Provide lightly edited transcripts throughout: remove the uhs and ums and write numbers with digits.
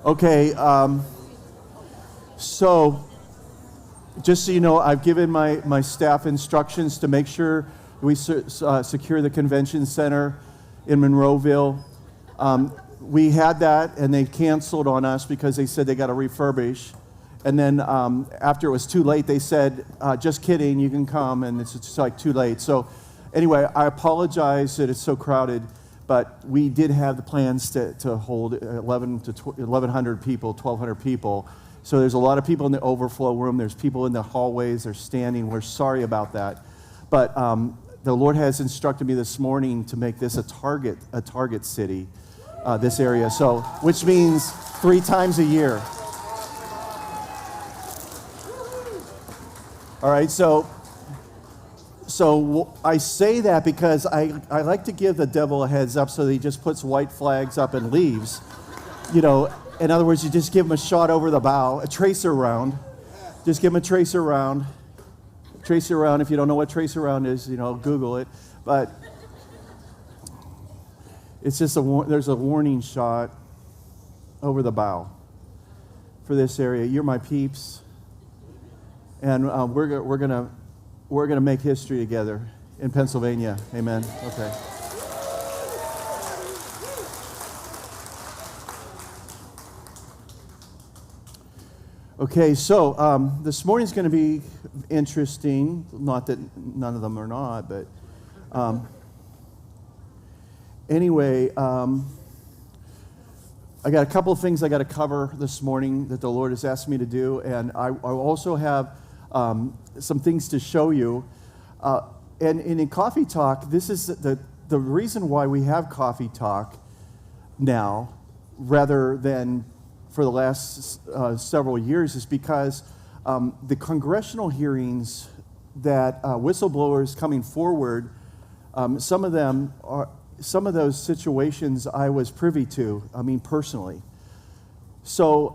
Okay, so just so you know, I've given my staff instructions to make sure we secure the convention center in Monroeville. We had that, and they canceled on us because they said they got to refurbish. And then after it was too late, they said, just kidding, you can come, and it's just like too late. So anyway, I apologize that it's so crowded, but we did have the plans to hold 1,100 people, 1,200 people. So there's a lot of people in the overflow room. There's people in the hallways. They're standing. We're sorry about that. But the Lord has instructed me this morning to make this a target city, this area. So, which means 3 times a year. All right, so I say that because I like to give the devil a heads up so that he just puts white flags up and leaves. You know, in other words, you just give him a shot over the bow, a tracer round. Just give him a tracer round. Tracer round, if you don't know what tracer round is, you know, Google it. But it's just there's a warning shot over the bow for this area. You're my peeps. And we're gonna make history together in Pennsylvania. Amen. Okay. Okay. So this morning's going to be interesting. Not that none of them are not, but anyway. I got a couple of things I got to cover this morning that the Lord has asked me to do, and I also have some things to show you. And in Coffee Talk, this is the reason why we have Coffee Talk now, rather than for the last several years, is because the congressional hearings that whistleblowers coming forward, some of those situations I was privy to, I mean personally. So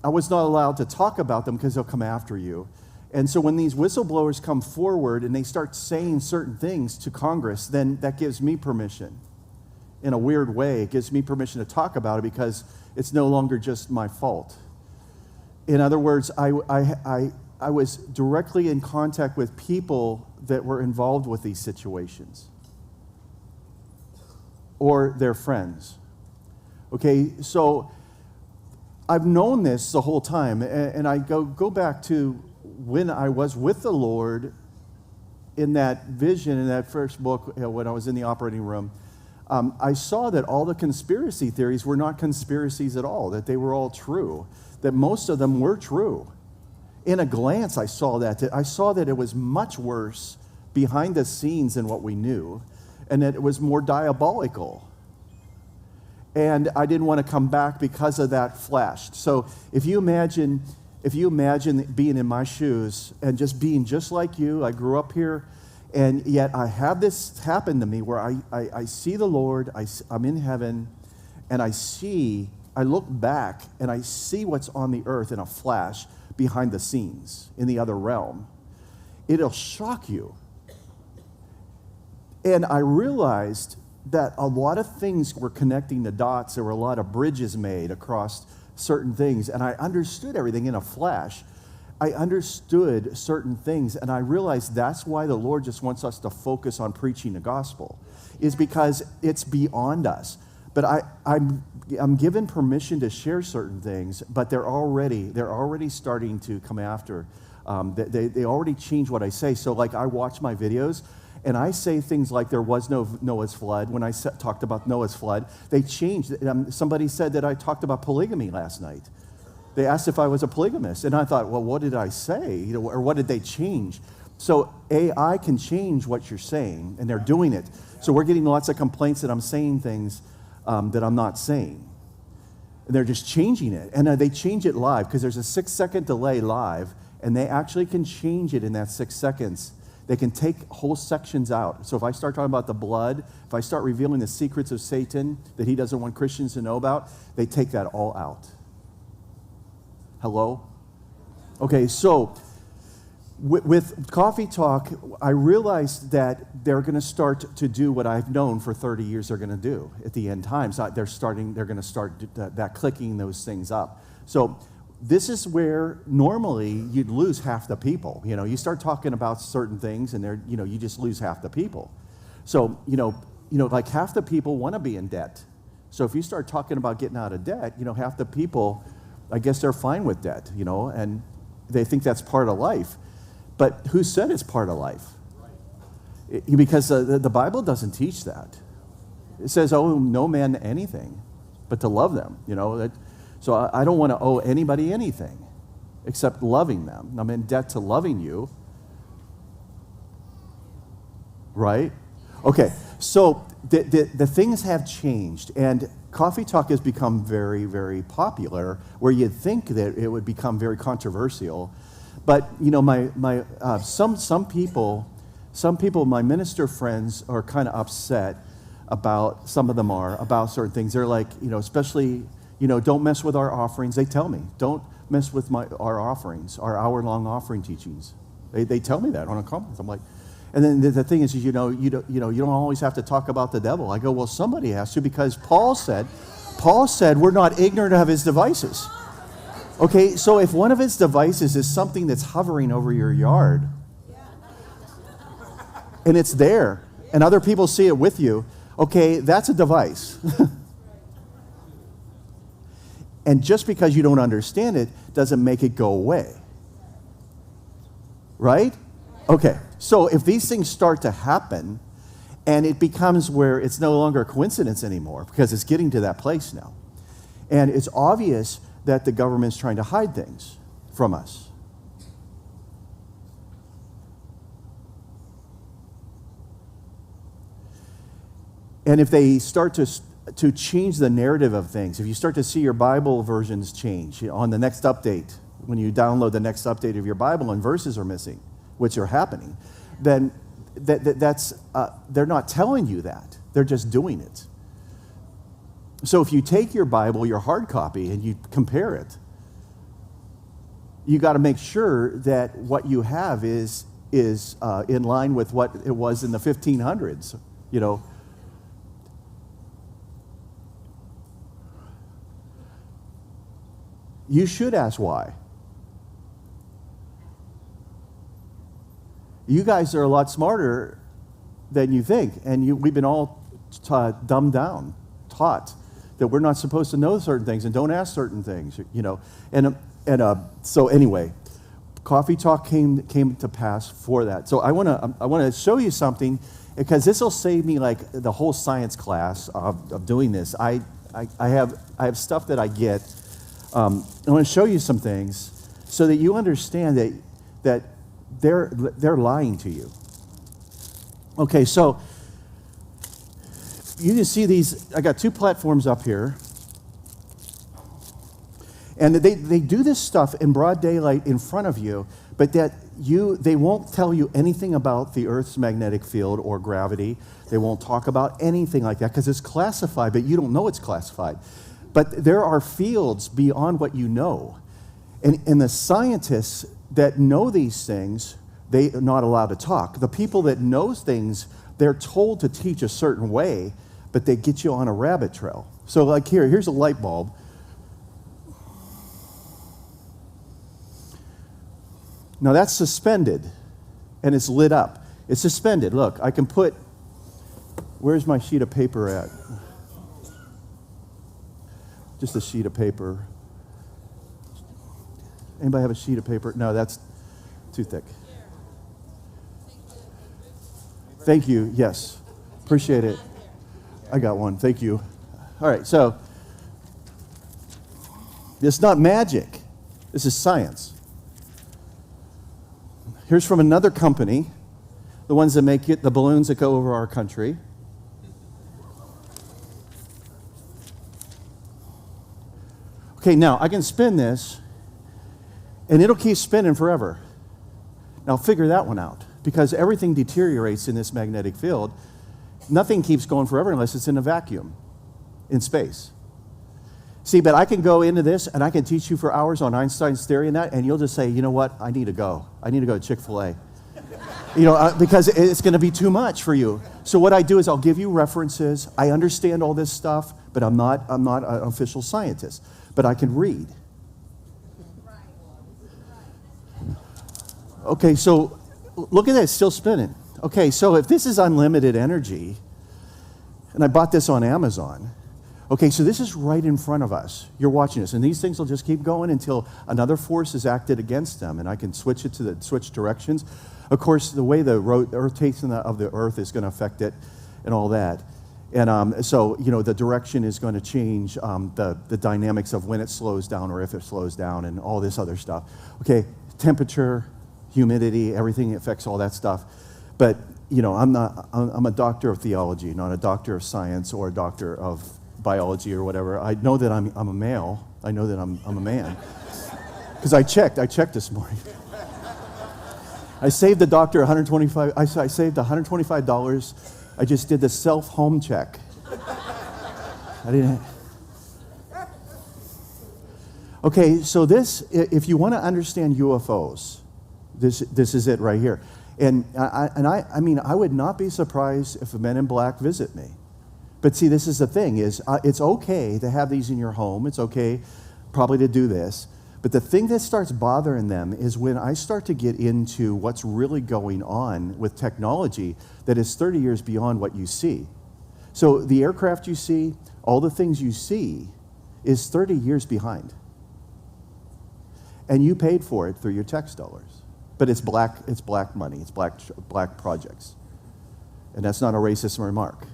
I was not allowed to talk about them because they'll come after you. And so when these whistleblowers come forward and they start saying certain things to Congress, then that gives me permission. In a weird way, it gives me permission to talk about it because it's no longer just my fault. In other words, I was directly in contact with people that were involved with these situations or their friends. Okay, so I've known this the whole time, and I go back to when I was with the Lord in that vision, in that first book, when I was in the operating room. I saw that all the conspiracy theories were not conspiracies at all, that they were all true, that most of them were true. In a glance, I saw that it was much worse behind the scenes than what we knew, and that it was more diabolical. And I didn't want to come back because of that flashed. So if you imagine being in my shoes and just being just like you, I grew up here, and yet I have this happen to me where I see the Lord, I'm in heaven, and I look back and I see what's on the earth in a flash behind the scenes in the other realm. It'll shock you. And I realized that a lot of things were connecting the dots. There were a lot of bridges made across certain things, and I understood everything in a flash. I understood certain things, and I realized that's why the Lord just wants us to focus on preaching the gospel, is because it's beyond us. But I'm given permission to share certain things, but they're already starting to come after. They already change what I say. So like I watch my videos, and I say things like there was no Noah's flood. When I talked about Noah's flood, they changed. Somebody said that I talked about polygamy last night. They asked if I was a polygamist, and I thought, well, what did I say? Or what did they change? So AI can change what you're saying, and they're doing it. So we're getting lots of complaints that I'm saying things that I'm not saying. And they're just changing it. And they change it live, because there's a 6-second delay live, and they actually can change it in that 6 seconds. They can take whole sections out. So if I start talking about the blood, if I start revealing the secrets of Satan that he doesn't want Christians to know about, they take that all out. Hello? Okay, so With Coffee Talk, I realized that they're going to start to do what I've known for 30 years they're going to do at the end times. They're going to start that clicking those things up. So this is where normally you'd lose half the people. You know, you start talking about certain things and you just lose half the people. So, like half the people want to be in debt. So if you start talking about getting out of debt, half the people, I guess they're fine with debt, and they think that's part of life. But who said it's part of life? Because the Bible doesn't teach that. It says, "Oh, no man anything, but to love them." So I don't want to owe anybody anything, except loving them. I'm in debt to loving you, right? Okay. So the things have changed, and Coffee Talk has become very, very popular. Where you'd think that it would become very controversial. But some people, my minister friends are kind of upset about. Some of them are about certain things. They're like, especially, don't mess with our offerings. They tell me, don't mess with our offerings, our hour-long offering teachings. They tell me that on a conference. I'm like, and then the thing is, you don't always have to talk about the devil. I go, well, somebody has to, because Paul said we're not ignorant of his devices. Okay, so if one of his devices is something that's hovering over your yard, and it's there, and other people see it with you, okay, that's a device. And just because you don't understand it doesn't make it go away. Right? Okay, so if these things start to happen, and it becomes where it's no longer a coincidence anymore, because it's getting to that place now, and it's obvious that the government's trying to hide things from us. And if they start to change the narrative of things, if you start to see your Bible versions change on the next update, when you download the next update of your Bible and verses are missing, which are happening, then that's they're not telling you that. They're just doing it. So if you take your Bible, your hard copy, and you compare it, you got to make sure that what you have is in line with what it was in the 1500s. You should ask why. You guys are a lot smarter than you think, and we've been all dumbed down, taught that we're not supposed to know certain things and don't ask certain things, So anyway, Coffee Talk came to pass for that. So I want to show you something, because this will save me like the whole science class of doing this. I have stuff that I get. I want to show you some things so that you understand that they're lying to you. Okay, so you can see these. I got two platforms up here, and they do this stuff in broad daylight in front of you, but they won't tell you anything about the Earth's magnetic field or gravity. They won't talk about anything like that because it's classified, but you don't know it's classified. But there are fields beyond what you know, and the scientists that know these things, they are not allowed to talk. The people that know things, they're told to teach a certain way, but they get you on a rabbit trail. So like here's a light bulb. Now that's suspended, and it's lit up. It's suspended. Look, I can put, where's my sheet of paper at? Just a sheet of paper. Anybody have a sheet of paper? No, that's too thick. Thank you. Yes. Appreciate it. I got one. Thank you. All right, so it's not magic. This is science. Here's from another company, the ones that make the balloons that go over our country. Okay, now I can spin this, and it'll keep spinning forever. Now figure that one out, because everything deteriorates in this magnetic field. Nothing keeps going forever unless it's in a vacuum in space. See, but I can go into this and I can teach you for hours on Einstein's theory and that, and you'll just say, you know what, I need to go. I need to go to Chick-fil-A. Because it's going to be too much for you. So what I do is I'll give you references. I understand all this stuff, but I'm not an official scientist. But I can read. Okay, so look at that, it's still spinning. Okay, so if this is unlimited energy, and I bought this on Amazon, okay, so this is right in front of us. You're watching this, and these things will just keep going until another force is acted against them, and I can switch directions. Of course, the way the rotation of the Earth is going to affect it and all that. And so, the direction is going to change the dynamics of when it slows down or if it slows down and all this other stuff. Okay, temperature, humidity, everything affects all that stuff. But, I'm a doctor of theology, not a doctor of science or a doctor of biology or whatever. I know that I'm a male. I know that I'm a man. Because I checked this morning. I saved the doctor $125. I saved $125. I just did the self-home check. I didn't. Okay, so this, if you want to understand UFOs, this is it right here. And I would not be surprised if a Men in Black visit me. But see, this is the thing: it's okay to have these in your home. It's okay, probably, to do this. But the thing that starts bothering them is when I start to get into what's really going on with technology that is 30 years beyond what you see. So the aircraft you see, all the things you see, is 30 years behind. And you paid for it through your tax dollars. But it's black money, it's black projects. And that's not a racist remark.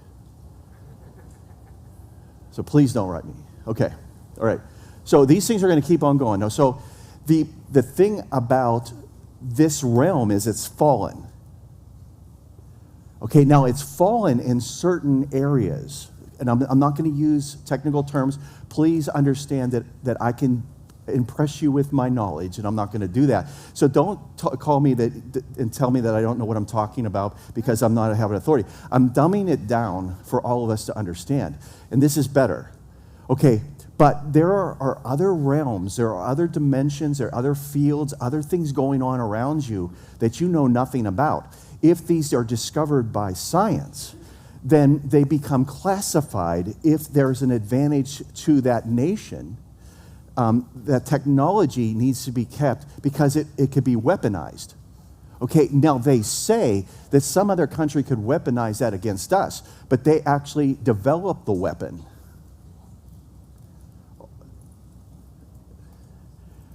So please don't write me. Okay, all right. So these things are going to keep on going. Now, so the thing about this realm is it's fallen. Okay, now it's fallen in certain areas. And I'm not going to use technical terms. Please understand that I can impress you with my knowledge, and I'm not going to do that. So don't call me and tell me that I don't know what I'm talking about because I'm not having authority. I'm dumbing it down for all of us to understand. And this is better. Okay, but there are other realms, there are other dimensions, there are other fields, other things going on around you that you know nothing about. If these are discovered by science, then they become classified. If there's an advantage to that nation, that technology needs to be kept because it could be weaponized. Okay, now they say that some other country could weaponize that against us, but they actually developed the weapon.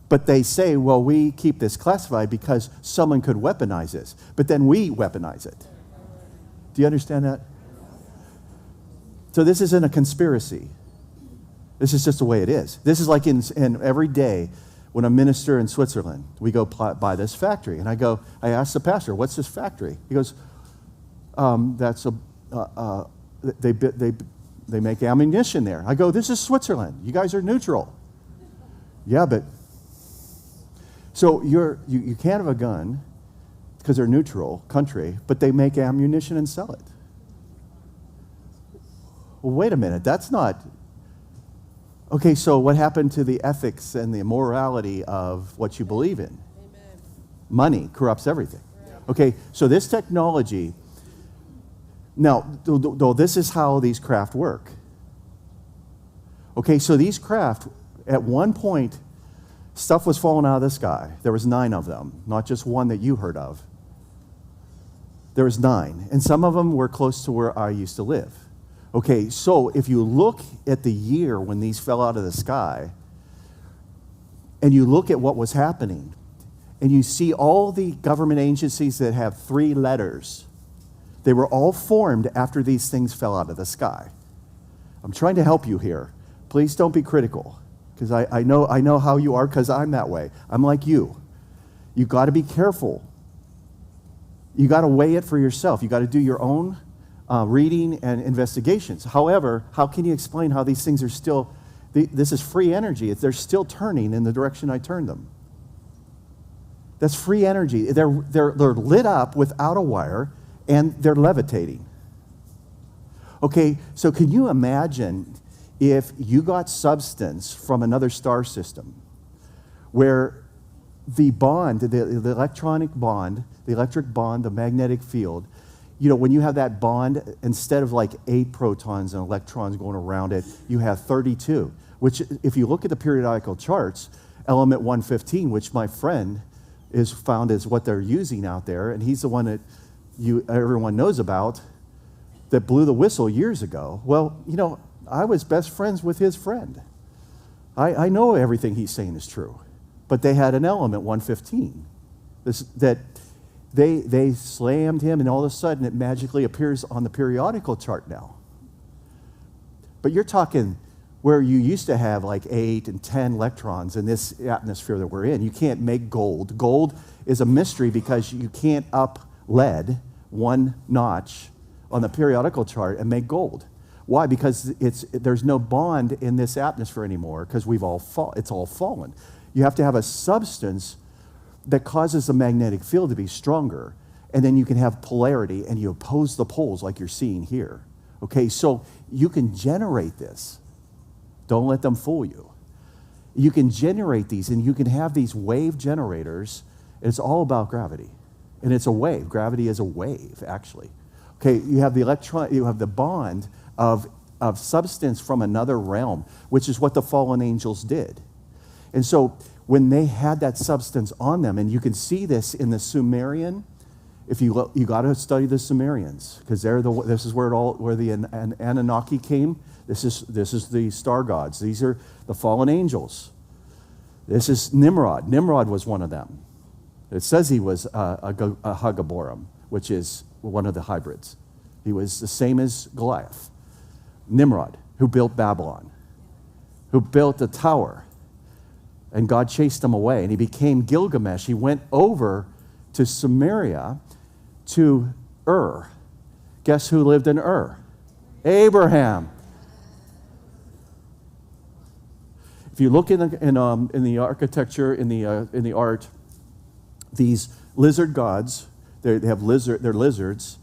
But they say, well, we keep this classified because someone could weaponize this, but then we weaponize it. Do you understand that? So this isn't a conspiracy. This is just the way it is. This is like in every day when I minister in Switzerland, we go by this factory. And I ask the pastor, what's this factory? He goes, they make ammunition there. I go, this is Switzerland. You guys are neutral. Yeah, but, so you can't have a gun because they're neutral country, but they make ammunition and sell it. Well, wait a minute, that's not... Okay, so what happened to the ethics and the morality of what you believe in? Amen. Money corrupts everything. Yeah. Okay, so this technology, now, though this is how these craft work. Okay, so these craft, at one point, stuff was falling out of the sky. There was 9 of them, not just one that you heard of. There was 9, and some of them were close to where I used to live. Okay, so if you look at the year when these fell out of the sky, and you look at what was happening, and you see all the government agencies that have 3 letters, they were all formed after these things fell out of the sky. I'm trying to help you here. Please don't be critical, because I know how you are, because I'm that way. I'm like you. You got to be careful. You got to weigh it for yourself. You got to do your own reading and investigations. However, how can you explain how these things are still, this is free energy. They're still turning in the direction I turned them. That's free energy. They're lit up without a wire, and they're levitating. Okay, so can you imagine if you got substance from another star system where the bond, the electronic bond, the electric bond, the magnetic field, when you have that bond, instead of like 8 protons and electrons going around it, you have 32, which if you look at the periodical charts, element 115, which my friend is found is what they're using out there, and he's the one that everyone knows about that blew the whistle years ago. Well, I was best friends with his friend. I know everything he's saying is true. But they had an element, 115, that they slammed him, and all of a sudden it magically appears on the periodical chart now. But you're talking where you used to have like 8 and 10 electrons in this atmosphere that we're in. You can't make gold. Gold is a mystery because you can't up lead 1 notch on the periodical chart and make gold. Why? Because there's no bond in this atmosphere anymore because it's all fallen. You have to have a substance that causes the magnetic field to be stronger, and then you can have polarity and you oppose the poles like you're seeing here. Okay, so you can generate this. Don't let them fool you. You can generate these, and you can have these wave generators. It's all about gravity, and it's a wave. Gravity is a wave, actually. Okay, you have the bond of substance from another realm, which is what the fallen angels did. And so when they had that substance on them, and you can see this in the Sumerian, if you got to study the Sumerians, because this is where the Anunnaki came. This is the star gods. These are the fallen angels. This is Nimrod. Nimrod was one of them. It says he was a Hagaborum, which is one of the hybrids. He was the same as Goliath. Nimrod, who built Babylon, who built the tower, and God chased him away, and he became Gilgamesh. He went over to Sumeria, to Ur. Guess who lived in Ur? Abraham. If you look in the architecture, in the art, these lizard gods, they're lizards,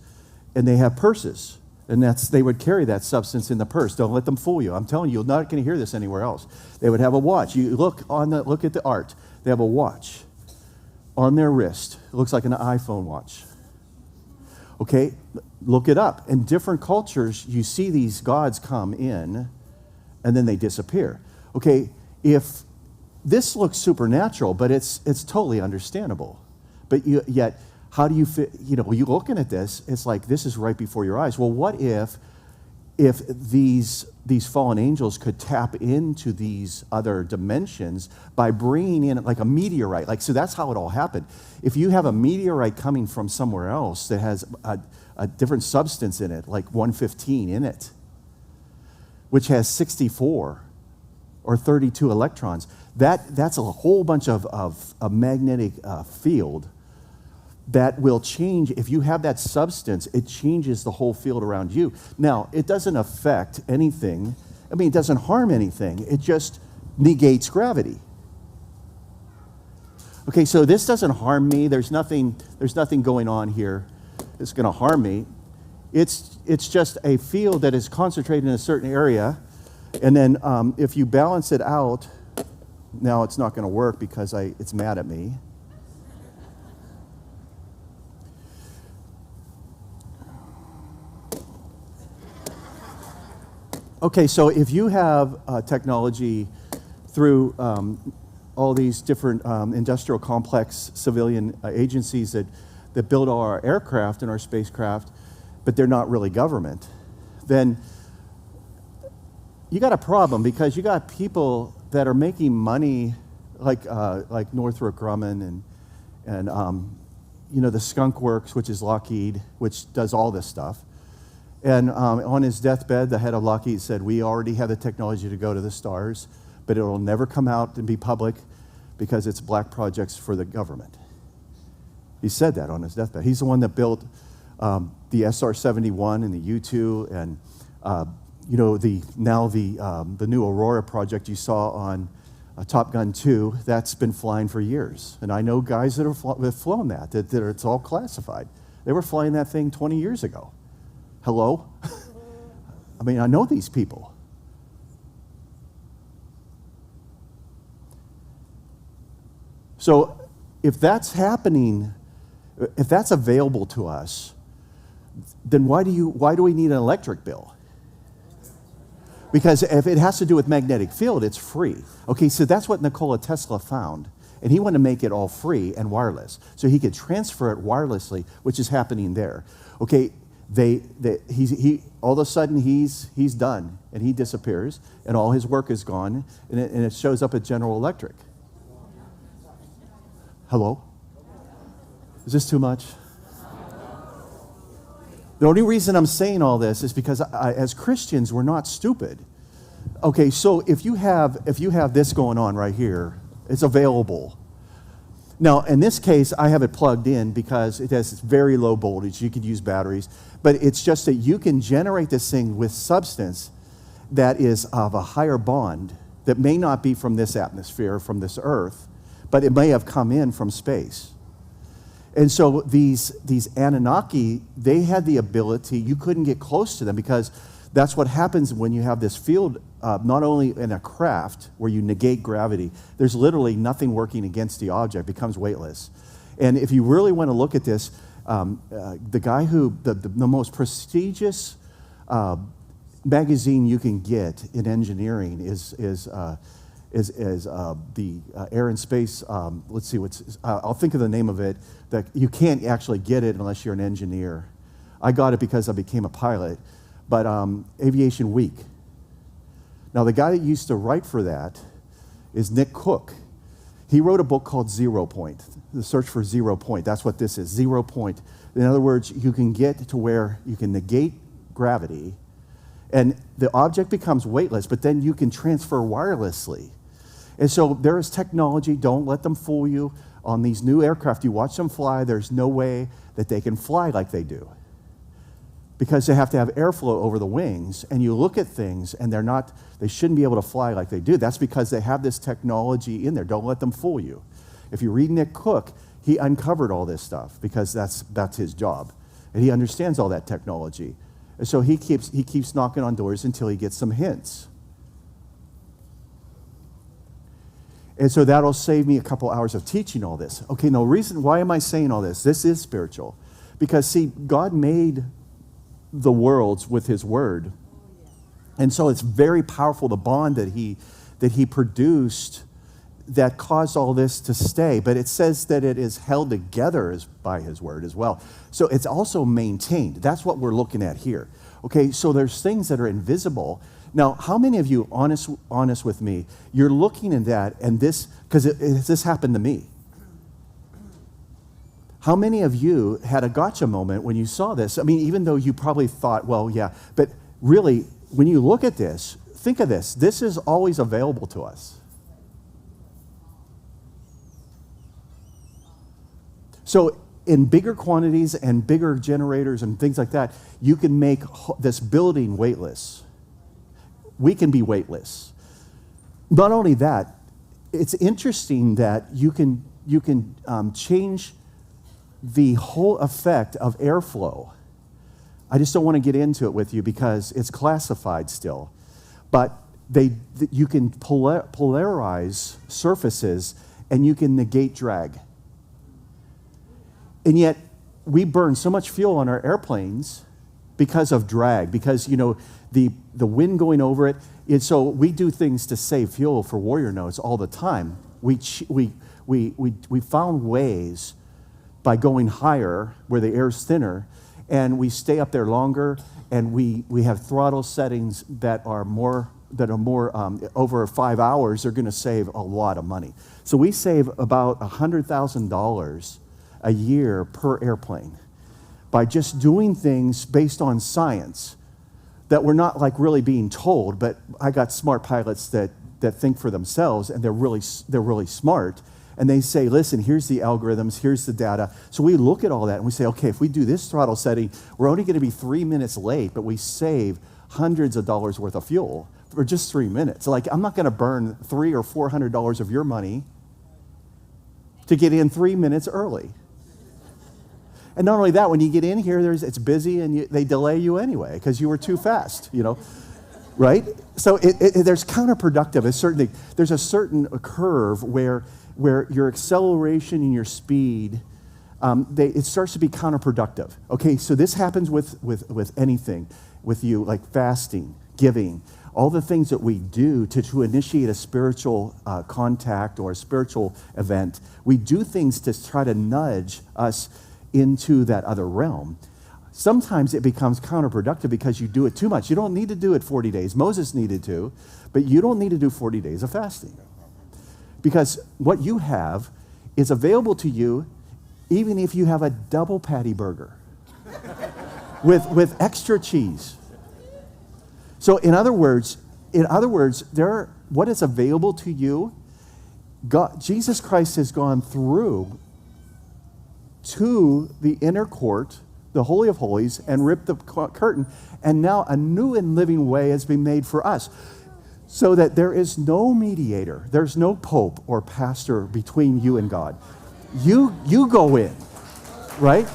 and they have purses. And they would carry that substance in the purse. Don't let them fool you. I'm telling you, you're not going to hear this anywhere else. They would have a watch. You look at the art. They have a watch on their wrist. It looks like an iPhone watch. Okay, look it up. In different cultures, you see these gods come in, and then they disappear. Okay, if this looks supernatural, but it's totally understandable. But yet, how do you fit? You're looking at this, it's like this is right before your eyes. Well, what if these fallen angels could tap into these other dimensions by bringing in like a meteorite? So that's how it all happened. If you have a meteorite coming from somewhere else that has a different substance in it, like 115 in it, which has 64 or 32 electrons, that's a whole bunch of a magnetic field that will change. If you have that substance, it changes the whole field around you. Now, it doesn't affect anything. It doesn't harm anything. It just negates gravity. Okay, so this doesn't harm me. There's nothing going on here that's going to harm me. It's just a field that is concentrated in a certain area, and then if you balance it out, now it's not going to work because it's mad at me. Okay, so if you have technology through all these different industrial complex civilian agencies that build all our aircraft and our spacecraft, but they're not really government, then you got a problem, because you got people that are making money like Northrop Grumman and the Skunk Works, which is Lockheed, which does all this stuff. And on his deathbed, the head of Lockheed said, "We already have the technology to go to the stars, but it will never come out and be public because it's black projects for the government." He said that on his deathbed. He's the one that built the SR-71 and the U-2, and the new Aurora project you saw on Top Gun 2. That's been flying for years, and I know guys that have flown that it's all classified. They were flying that thing 20 years ago. Hello? I know these people. So if that's happening, if that's available to us, then why do we need an electric bill? Because if it has to do with magnetic field, it's free. Okay, so that's what Nikola Tesla found. And he wanted to make it all free and wireless. So he could transfer it wirelessly, which is happening there. Okay, all of a sudden he's done, and he disappears, and all his work is gone, and it shows up at General Electric. Hello? Is this too much? The only reason I'm saying all this is because as Christians, we're not stupid. Okay, so if you have this going on right here, it's available. Now, in this case, I have it plugged in because it has very low voltage. You could use batteries, but it's just that you can generate this thing with substance that is of a higher bond that may not be from this atmosphere, from this earth, but it may have come in from space. And so these Anunnaki, they had the ability, you couldn't get close to them because that's what happens when you have this field, not only in a craft where you negate gravity, there's literally nothing working against the object, it becomes weightless. And if you really want to look at this, the guy who, the most prestigious magazine you can get in engineering is the Air and Space, let's see, I'll think of the name of it, that you can't actually get it unless you're an engineer. I got it because I became a pilot. But Aviation Week. Now, the guy that used to write for that is Nick Cook. He wrote a book called 0 Point, The Search for 0 Point. That's what this is, 0 point. In other words, you can get to where you can negate gravity, and the object becomes weightless, but then you can transfer wirelessly. And so there is technology. Don't let them fool you. On these new aircraft, you watch them fly, there's no way that they can fly like they do, because they have to have airflow over the wings, and you look at things and they shouldn't be able to fly like they do. That's because they have this technology in there. Don't let them fool you. If you read Nick Cook, he uncovered all this stuff because that's his job. And he understands all that technology. And so he keeps knocking on doors until he gets some hints. And so that'll save me a couple hours of teaching all this. Okay, now why am I saying all this? This is spiritual. Because see, God made the worlds with his word. And so it's very powerful, the bond that he produced that caused all this to stay. But it says that it is held together by his word as well. So it's also maintained. That's what we're looking at here. Okay, so there's things that are invisible. Now, how many of you, honest with me, you're looking at that and this, because this happened to me. How many of you had a gotcha moment when you saw this? I mean, even though you probably thought, well, yeah, but really, when you look at this, think of this. This is always available to us. So in bigger quantities and bigger generators and things like that, you can make this building weightless. We can be weightless. Not only that, it's interesting that you can change the whole effect of airflow. I just don't want to get into it with you because it's classified still. But you can polarize surfaces and you can negate drag. And yet, we burn so much fuel on our airplanes because of drag, because, the wind going over it. And so we do things to save fuel for Warrior Nodes all the time. We found ways by going higher where the air is thinner, and we stay up there longer, and we have throttle settings that are more over 5 hours. They're going to save a lot of money. So we save about $100,000 a year per airplane by just doing things based on science that we're not like really being told. But I got smart pilots that think for themselves, and they're really smart. And they say, listen, here's the algorithms, here's the data. So we look at all that and we say, okay, if we do this throttle setting, we're only going to be 3 minutes late, but we save hundreds of dollars worth of fuel for just 3 minutes. Like, I'm not going to burn $300 or $400 of your money to get in 3 minutes early. And not only that, when you get in here, it's busy and they delay you anyway because you were too fast, right? So there's counterproductive. There's a certain curve where where your acceleration and your speed, it starts to be counterproductive. Okay, so this happens with anything, with you, like fasting, giving, all the things that we do to initiate a spiritual contact or a spiritual event. We do things to try to nudge us into that other realm. Sometimes it becomes counterproductive because you do it too much. You don't need to do it 40 days. Moses needed to, but you don't need to do 40 days of fasting. Because what you have is available to you even if you have a double patty burger with extra cheese. So in other words, what is available to you, Jesus Christ has gone through to the inner court, the Holy of Holies, and ripped the curtain, and now a new and living way has been made for us. So that there is no mediator, there's no pope or pastor between you and God. You go in, right?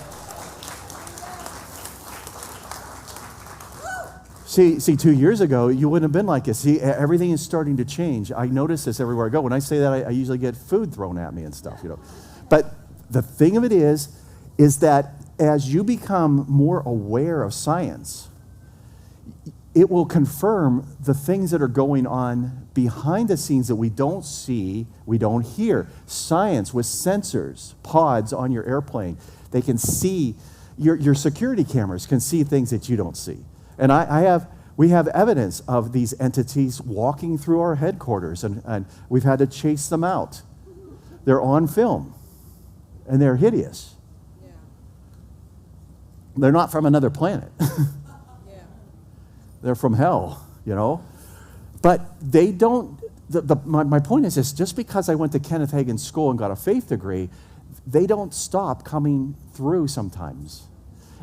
See, 2 years ago, you wouldn't have been like this. See, everything is starting to change. I notice this everywhere I go. When I say that, I usually get food thrown at me and stuff, But the thing of it is that as you become more aware of science, it will confirm the things that are going on behind the scenes that we don't see, we don't hear. Science with sensors, pods on your airplane, they can see, your security cameras can see things that you don't see. And we have evidence of these entities walking through our headquarters, and we've had to chase them out. They're on film, and they're hideous. Yeah. They're not from another planet. They're from hell, But they don't, my point is this, just because I went to Kenneth Hagin's school and got a faith degree, they don't stop coming through sometimes.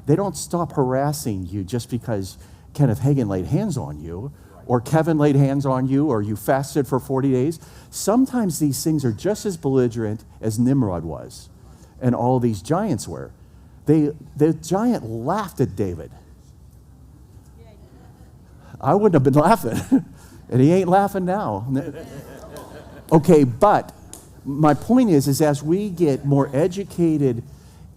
They don't stop harassing you just because Kenneth Hagin laid hands on you, or Kevin laid hands on you, or you fasted for 40 days. Sometimes these things are just as belligerent as Nimrod was, and all these giants were. The giant laughed at David. I wouldn't have been laughing, and he ain't laughing now. Okay, but my point is as we get more educated,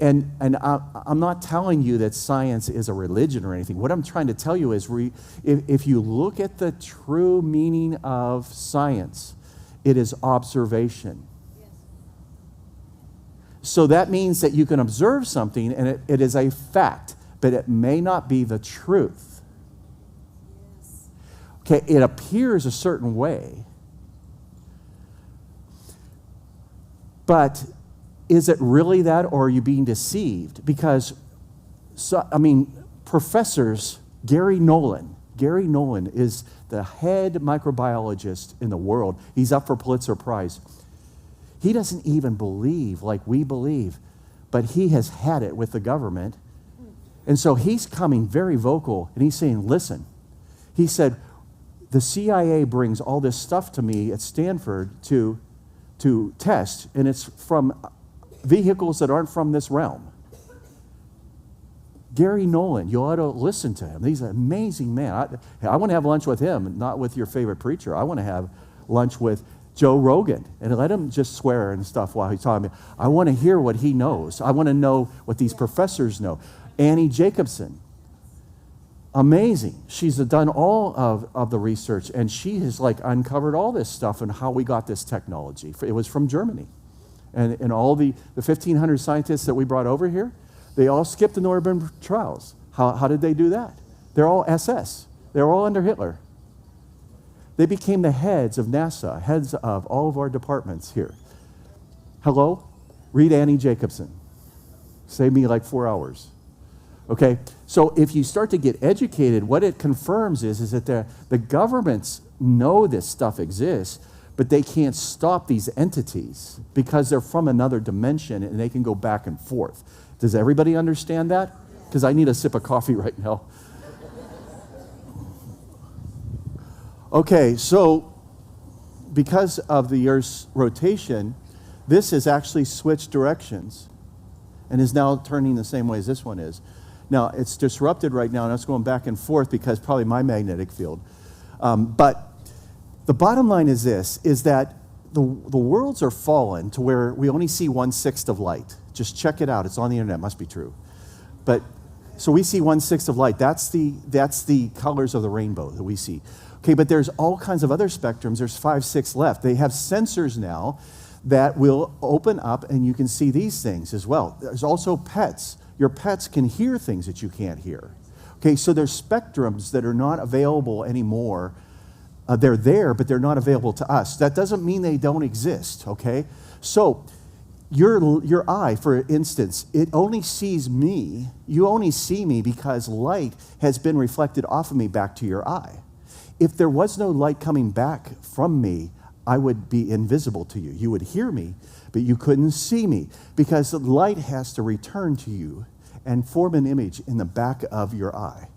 and I'm not telling you that science is a religion or anything. What I'm trying to tell you is if you look at the true meaning of science, it is observation. Yes. So that means that you can observe something, and it is a fact, but it may not be the truth. Okay, it appears a certain way, but is it really that, or are you being deceived? Because, professors, Gary Nolan is the head microbiologist in the world. He's up for Pulitzer Prize. He doesn't even believe like we believe, but he has had it with the government. And so he's coming very vocal, and he's saying, listen, he said, the CIA brings all this stuff to me at Stanford to test, and it's from vehicles that aren't from this realm. Gary Nolan, you ought to listen to him. He's an amazing man. I want to have lunch with him, not with your favorite preacher. I want to have lunch with Joe Rogan and let him just swear and stuff while he's talking. I want to hear what he knows. I want to know what these professors know. Annie Jacobson, amazing. She's done all of the research, and she has uncovered all this stuff and how we got this technology. It was from Germany. And all the 1,500 scientists that we brought over here, they all skipped the Nuremberg trials. How did they do that? They're all SS. They're all under Hitler. They became the heads of NASA, heads of all of our departments here. Hello? Read Annie Jacobson. Saved me 4 hours. Okay? So if you start to get educated, what it confirms is that the governments know this stuff exists, but they can't stop these entities because they're from another dimension and they can go back and forth. Does everybody understand that? Because I need a sip of coffee right now. Okay, so because of the Earth's rotation, this has actually switched directions and is now turning the same way as this one is. Now, it's disrupted right now, and it's going back and forth because probably my magnetic field. But the bottom line is this, is that the worlds are fallen to where we only see 1/6 of light. Just check it out. It's on the internet. It must be true. But so we see 1/6 of light. That's the colors of the rainbow that we see. Okay, but there's all kinds of other spectrums. There's 5, 6 left. They have sensors now that will open up, and you can see these things as well. There's also pets. Your pets can hear things that you can't hear. Okay, so there's spectrums that are not available anymore. They're there, but they're not available to us. That doesn't mean they don't exist, okay? So your eye, for instance, it only sees me. You only see me because light has been reflected off of me back to your eye. If there was no light coming back from me, I would be invisible to you. You would hear me, but you couldn't see me because the light has to return to you and form an image in the back of your eye.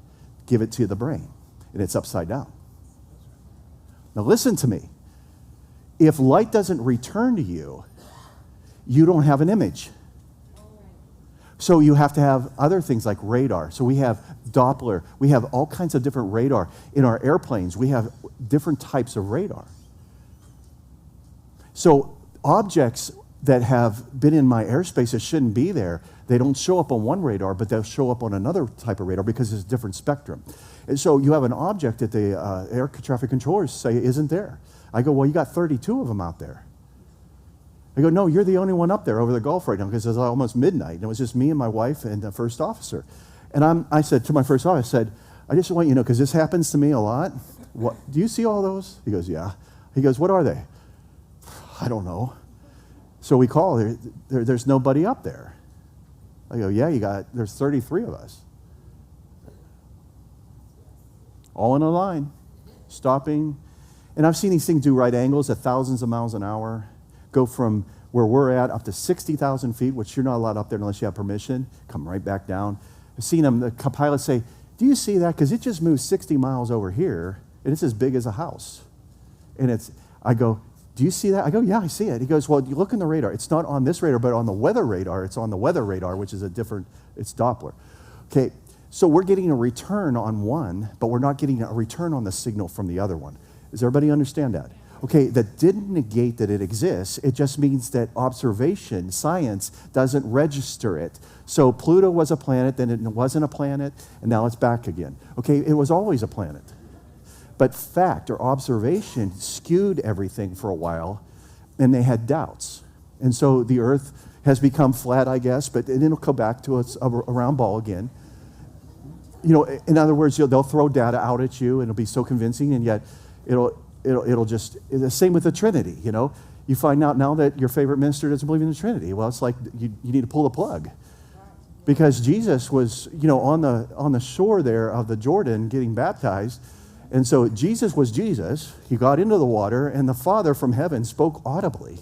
Give it to the brain, and it's upside down. Now listen to me. If light doesn't return to you, you don't have an image. So you have to have other things like radar. So we have Doppler. We have all kinds of different radar. In our airplanes, we have different types of radar. So objects that have been in my airspace that shouldn't be there, they don't show up on one radar, but they'll show up on another type of radar because it's a different spectrum. And so you have an object that the air traffic controllers say isn't there. I go, well, you got 32 of them out there. I go, no, you're the only one up there over the Gulf right now because it's almost midnight. And it was just me and my wife and the first officer. And I said to my first officer, I said, I just want you to know, because this happens to me a lot. What, do you see all those? He goes, yeah. He goes, what are they? I don't know. So we call, there's nobody up there. I go, yeah, there's 33 of us. All in a line, stopping. And I've seen these things do right angles at thousands of miles an hour, go from where we're at up to 60,000 feet, which you're not allowed up there unless you have permission, come right back down. I've seen them, the pilots say, do you see that? Because it just moved 60 miles over here, and it's as big as a house. And I go, do you see that? I go, yeah, I see it. He goes, well, you look in the radar. It's not on this radar, but on the weather radar. It's on the weather radar, which is it's Doppler. Okay, so we're getting a return on one, but we're not getting a return on the signal from the other one. Does everybody understand that? Okay, that didn't negate that it exists. It just means that observation, science, doesn't register it. So Pluto was a planet, then it wasn't a planet, and now it's back again. Okay, it was always a planet. But fact or observation skewed everything for a while, and they had doubts. And so the Earth has become flat, I guess, but then it'll go back to a round ball again. You know, in other words, they'll throw data out at you, and it'll be so convincing, and yet it'll just, the same with the Trinity, you know. You find out now that your favorite minister doesn't believe in the Trinity. Well, it's like you need to pull the plug. Because Jesus was, you know, on the shore there of the Jordan getting baptized. And so Jesus was Jesus. He got into the water, and the Father from heaven spoke audibly.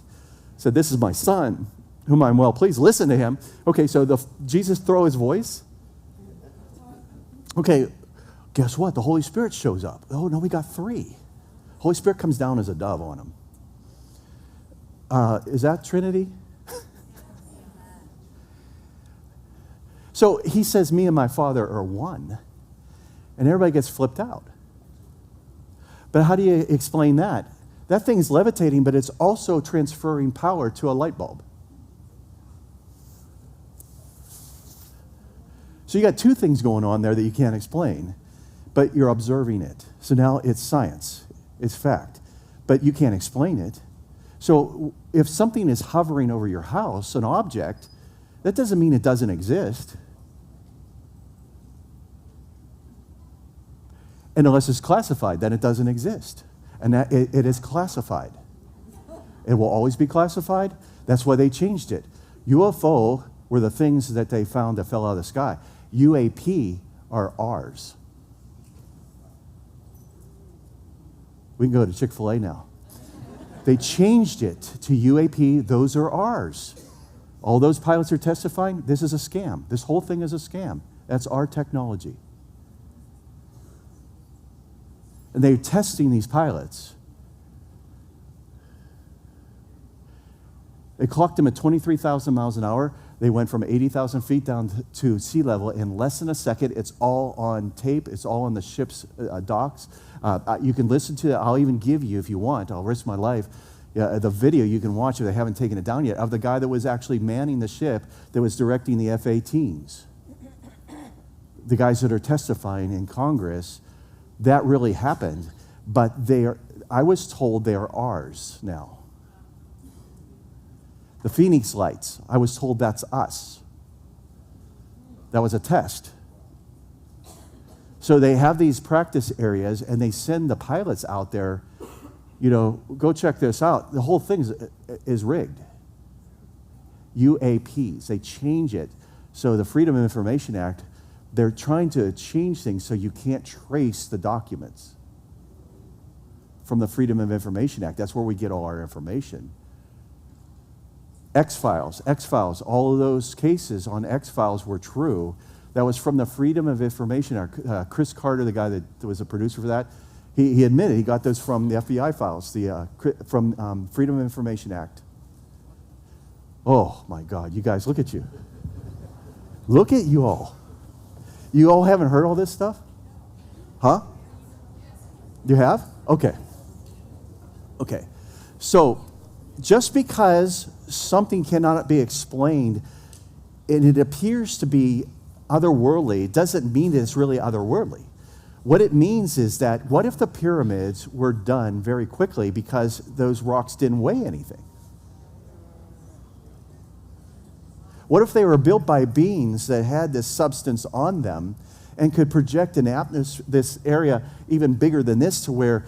Said, this is my Son, whom I'm well pleased. Listen to him. Okay, so Jesus throw his voice. Okay, guess what? The Holy Spirit shows up. Oh, no, we got 3. Holy Spirit comes down as a dove on him. Is that Trinity? So he says, me and my Father are one. And everybody gets flipped out. But how do you explain that? That thing's levitating, but it's also transferring power to a light bulb. So you got 2 things going on there that you can't explain, but you're observing it. So now it's science, it's fact, but you can't explain it. So if something is hovering over your house, an object, that doesn't mean it doesn't exist. And unless it's classified, then it doesn't exist. And that it is classified. It will always be classified. That's why they changed it. UFO were the things that they found that fell out of the sky. UAP are ours. We can go to Chick-fil-A now. They changed it to UAP. Those are ours. All those pilots are testifying, this is a scam. This whole thing is a scam. That's our technology. And they're testing these pilots. They clocked them at 23,000 miles an hour. They went from 80,000 feet down to sea level in less than a second. It's all on tape. It's all on the ship's docks. You can listen to it. I'll even give you, if you want, I'll risk my life. Yeah, the video you can watch if they haven't taken it down yet, of the guy that was actually manning the ship that was directing the F-18s. The guys that are testifying in Congress, that really happened. But I was told they are ours now. The Phoenix Lights, I was told that's us. That was a test. So they have these practice areas, and they send the pilots out there, go check this out. The whole thing is rigged. UAPs, they change it. So the Freedom of Information Act, they're trying to change things so you can't trace the documents from the Freedom of Information Act. That's where we get all our information. X-Files, all of those cases on X-Files were true. That was from the Freedom of Information Act. Chris Carter, the guy that was a producer for that, he admitted he got those from the FBI files, from Freedom of Information Act. Oh my God, you guys, look at you. Look at you all. You all haven't heard all this stuff? Huh? You have? Okay. Okay. So, just because something cannot be explained and it appears to be otherworldly, doesn't mean that it's really otherworldly. What it means is that, what if the pyramids were done very quickly because those rocks didn't weigh anything? What if they were built by beings that had this substance on them and could project an atmosphere, this area even bigger than this, to where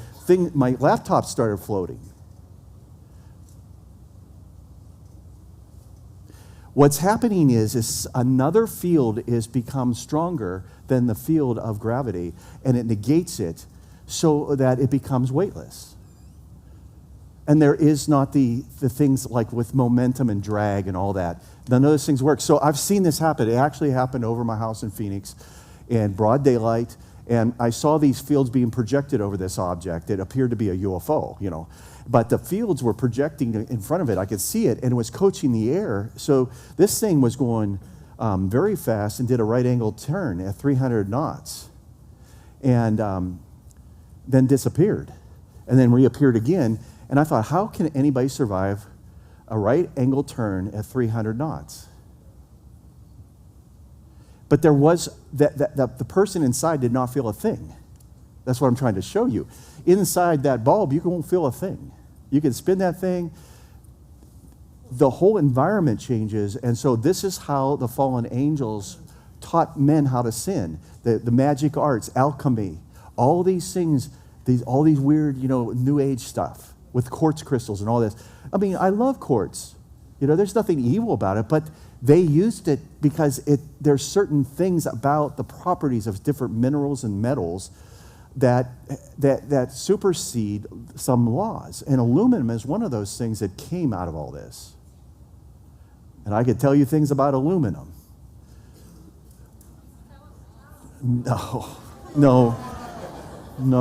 my laptop started floating? What's happening is another field is become stronger than the field of gravity, and it negates it so that it becomes weightless. And there is not the things like with momentum and drag and all that. None of those things work. So I've seen this happen. It actually happened over my house in Phoenix in broad daylight, and I saw these fields being projected over this object. It appeared to be a UFO, But the fields were projecting in front of it. I could see it, and it was coaching the air. So this thing was going very fast and did a right angle turn at 300 knots, and then disappeared, and then reappeared again. And I thought, how can anybody survive a right angle turn at 300 knots? But there was, the person inside did not feel a thing. That's what I'm trying to show you. Inside that bulb, you won't feel a thing. You can spin that thing. The whole environment changes. And so this is how the fallen angels taught men how to sin. The magic arts, alchemy, all these things, all these weird, New Age stuff with quartz crystals and all this. I mean, I love quartz. There's nothing evil about it, but they used it because there's certain things about the properties of different minerals and metals that supersede some laws. And aluminum is one of those things that came out of all this. And I could tell you things about aluminum. No,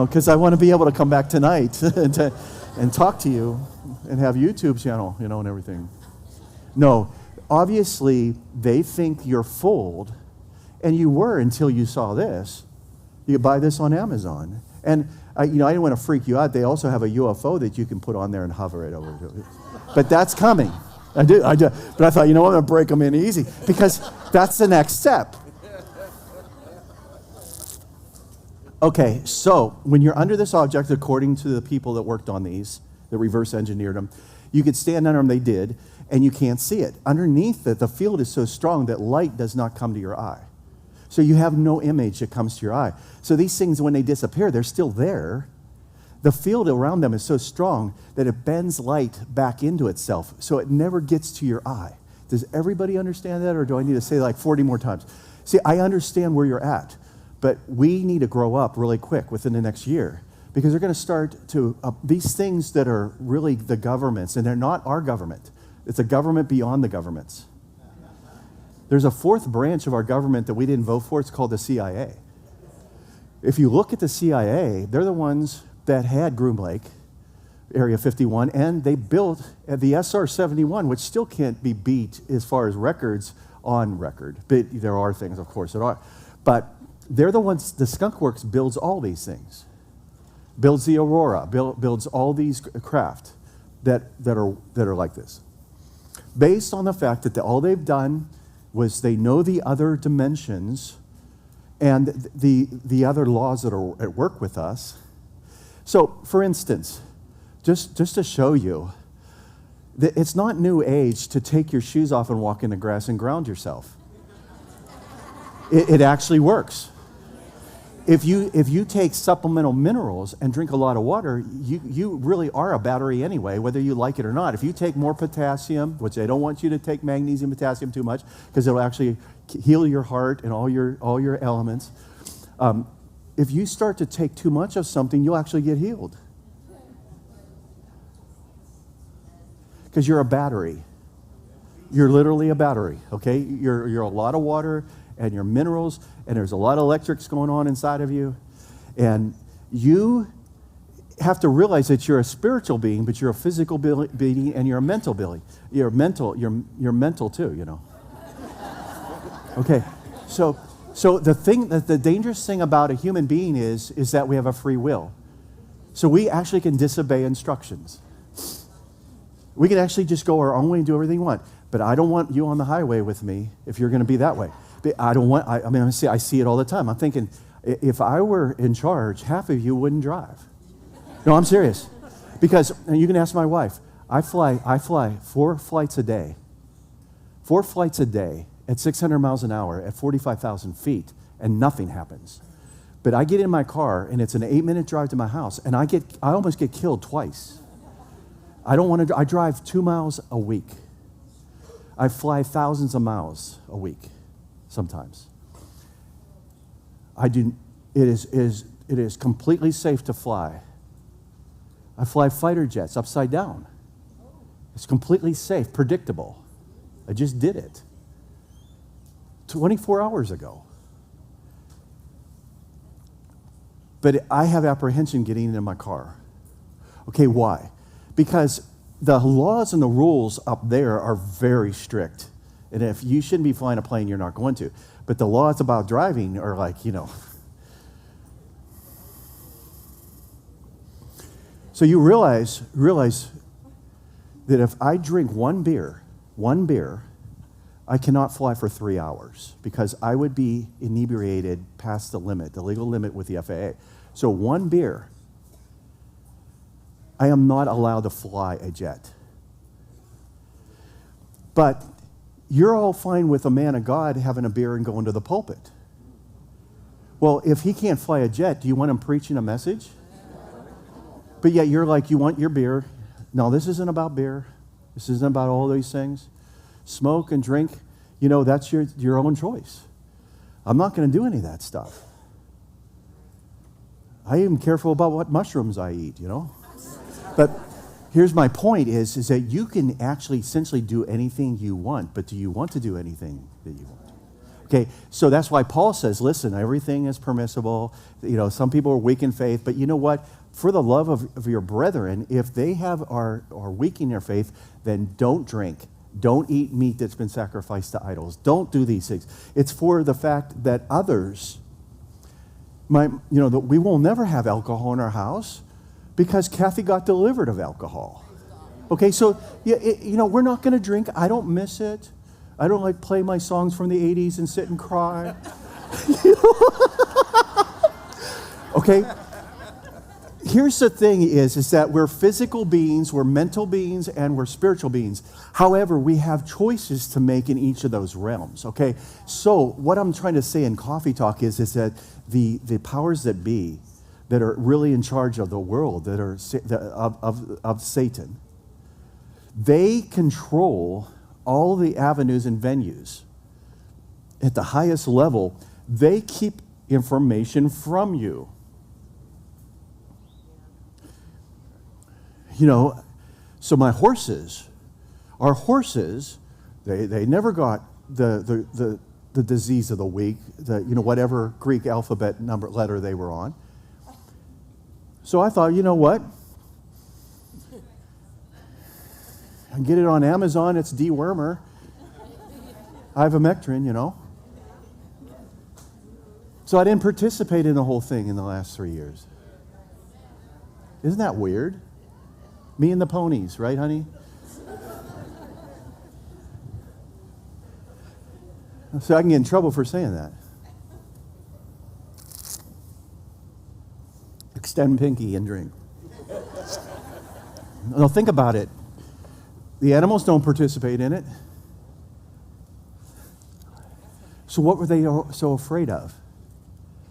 because I want to be able to come back tonight and talk to you and have YouTube channel, and everything. No, obviously they think you're fooled, and you were until you saw this. You buy this on Amazon. And I didn't want to freak you out. They also have a UFO that you can put on there and hover it over. But that's coming. I do. But I thought, I'm going to break them in easy, because that's the next step. Okay, so when you're under this object, according to the people that worked on these, that reverse engineered them, you could stand under them, they did, and you can't see it. Underneath it, the field is so strong that light does not come to your eye. So you have no image that comes to your eye. So these things, when they disappear, they're still there. The field around them is so strong that it bends light back into itself, so it never gets to your eye. Does everybody understand that, or do I need to say like 40 more times? See, I understand where you're at, but we need to grow up really quick within the next year, because they're going to start to, these things that are really the governments, and they're not our government. It's a government beyond the governments. There's a fourth branch of our government that we didn't vote for. It's called the CIA. If you look at the CIA, they're the ones that had Groom Lake, Area 51, and they built the SR-71, which still can't be beat as far as records on record. But there are things, of course, that are. But they're the ones, the Skunk Works builds all these things. Builds the Aurora, builds all these craft. that are like this. Based on the fact that all they've done was they know the other dimensions and the other laws that are at work with us. So, for instance, just to show you, that it's not new age to take your shoes off and walk in the grass and ground yourself. It actually works. If you take supplemental minerals and drink a lot of water, you really are a battery anyway, whether you like it or not. If you take more potassium, which they don't want you to take magnesium, potassium too much, because it'll actually heal your heart and all your elements. If you start to take too much of something, you'll actually get healed. Because you're a battery. You're literally a battery, okay? You're a lot of water and your minerals, and there's a lot of electrics going on inside of you. And you have to realize that you're a spiritual being, but you're a physical being and you're a mental being. You're mental too, you know. Okay, so the dangerous thing about a human being is that we have a free will. So we actually can disobey instructions. We can actually just go our own way and do everything we want. But I don't want you on the highway with me if you're going to be that way. I see it all the time. I'm thinking, if I were in charge, half of you wouldn't drive. No, I'm serious. Because, and you can ask my wife, I fly 4 flights a day. 4 flights a day at 600 miles an hour at 45,000 feet, and nothing happens. But I get in my car, and it's an 8-minute drive to my house, and I almost get killed twice. I drive 2 miles a week. I fly thousands of miles a week, sometimes. It is completely safe to fly. I fly fighter jets upside down. It's completely safe, predictable. I just did it 24 hours ago. But I have apprehension getting into my car. Okay, why? Because the laws and the rules up there are very strict. And if you shouldn't be flying a plane, you're not going to. But the laws about driving are like, you know. So you realize that if I drink one beer, I cannot fly for 3 hours because I would be inebriated past the limit, the legal limit with the FAA. So 1 beer, I am not allowed to fly a jet. But you're all fine with a man of God having a beer and going to the pulpit. Well, if he can't fly a jet, do you want him preaching a message? But yet you're like, you want your beer. No, this isn't about beer. This isn't about all these things. Smoke and drink, that's your own choice. I'm not going to do any of that stuff. I am careful about what mushrooms I eat, But here's my point is that you can actually essentially do anything you want, but do you want to do anything that you want? Okay, so that's why Paul says, listen, everything is permissible. Some people are weak in faith, but you know what? For the love of your brethren, if they are weak in their faith, then don't drink. Don't eat meat that's been sacrificed to idols. Don't do these things. It's for the fact that others, that we will never have alcohol in our house because Kathy got delivered of alcohol. Okay, so we're not going to drink. I don't miss it. I don't play my songs from the 80s and sit and cry. Okay? Here's the thing is that we're physical beings, we're mental beings, and we're spiritual beings. However, we have choices to make in each of those realms, okay? So what I'm trying to say in Coffee Talk is that the powers that be that are really in charge of the world, that are of Satan, they control all the avenues and venues. At the highest level, they keep information from you. So my horses, our horses, they never got the disease of the week, whatever Greek alphabet letter they were on. So I thought, you know what? I can get it on Amazon. It's dewormer. Ivermectin, So I didn't participate in the whole thing in the last 3 years. Isn't that weird? Me and the ponies, right, honey? So I can get in trouble for saying that. Extend pinky and drink. Now think about it. The animals don't participate in it. So what were they so afraid of?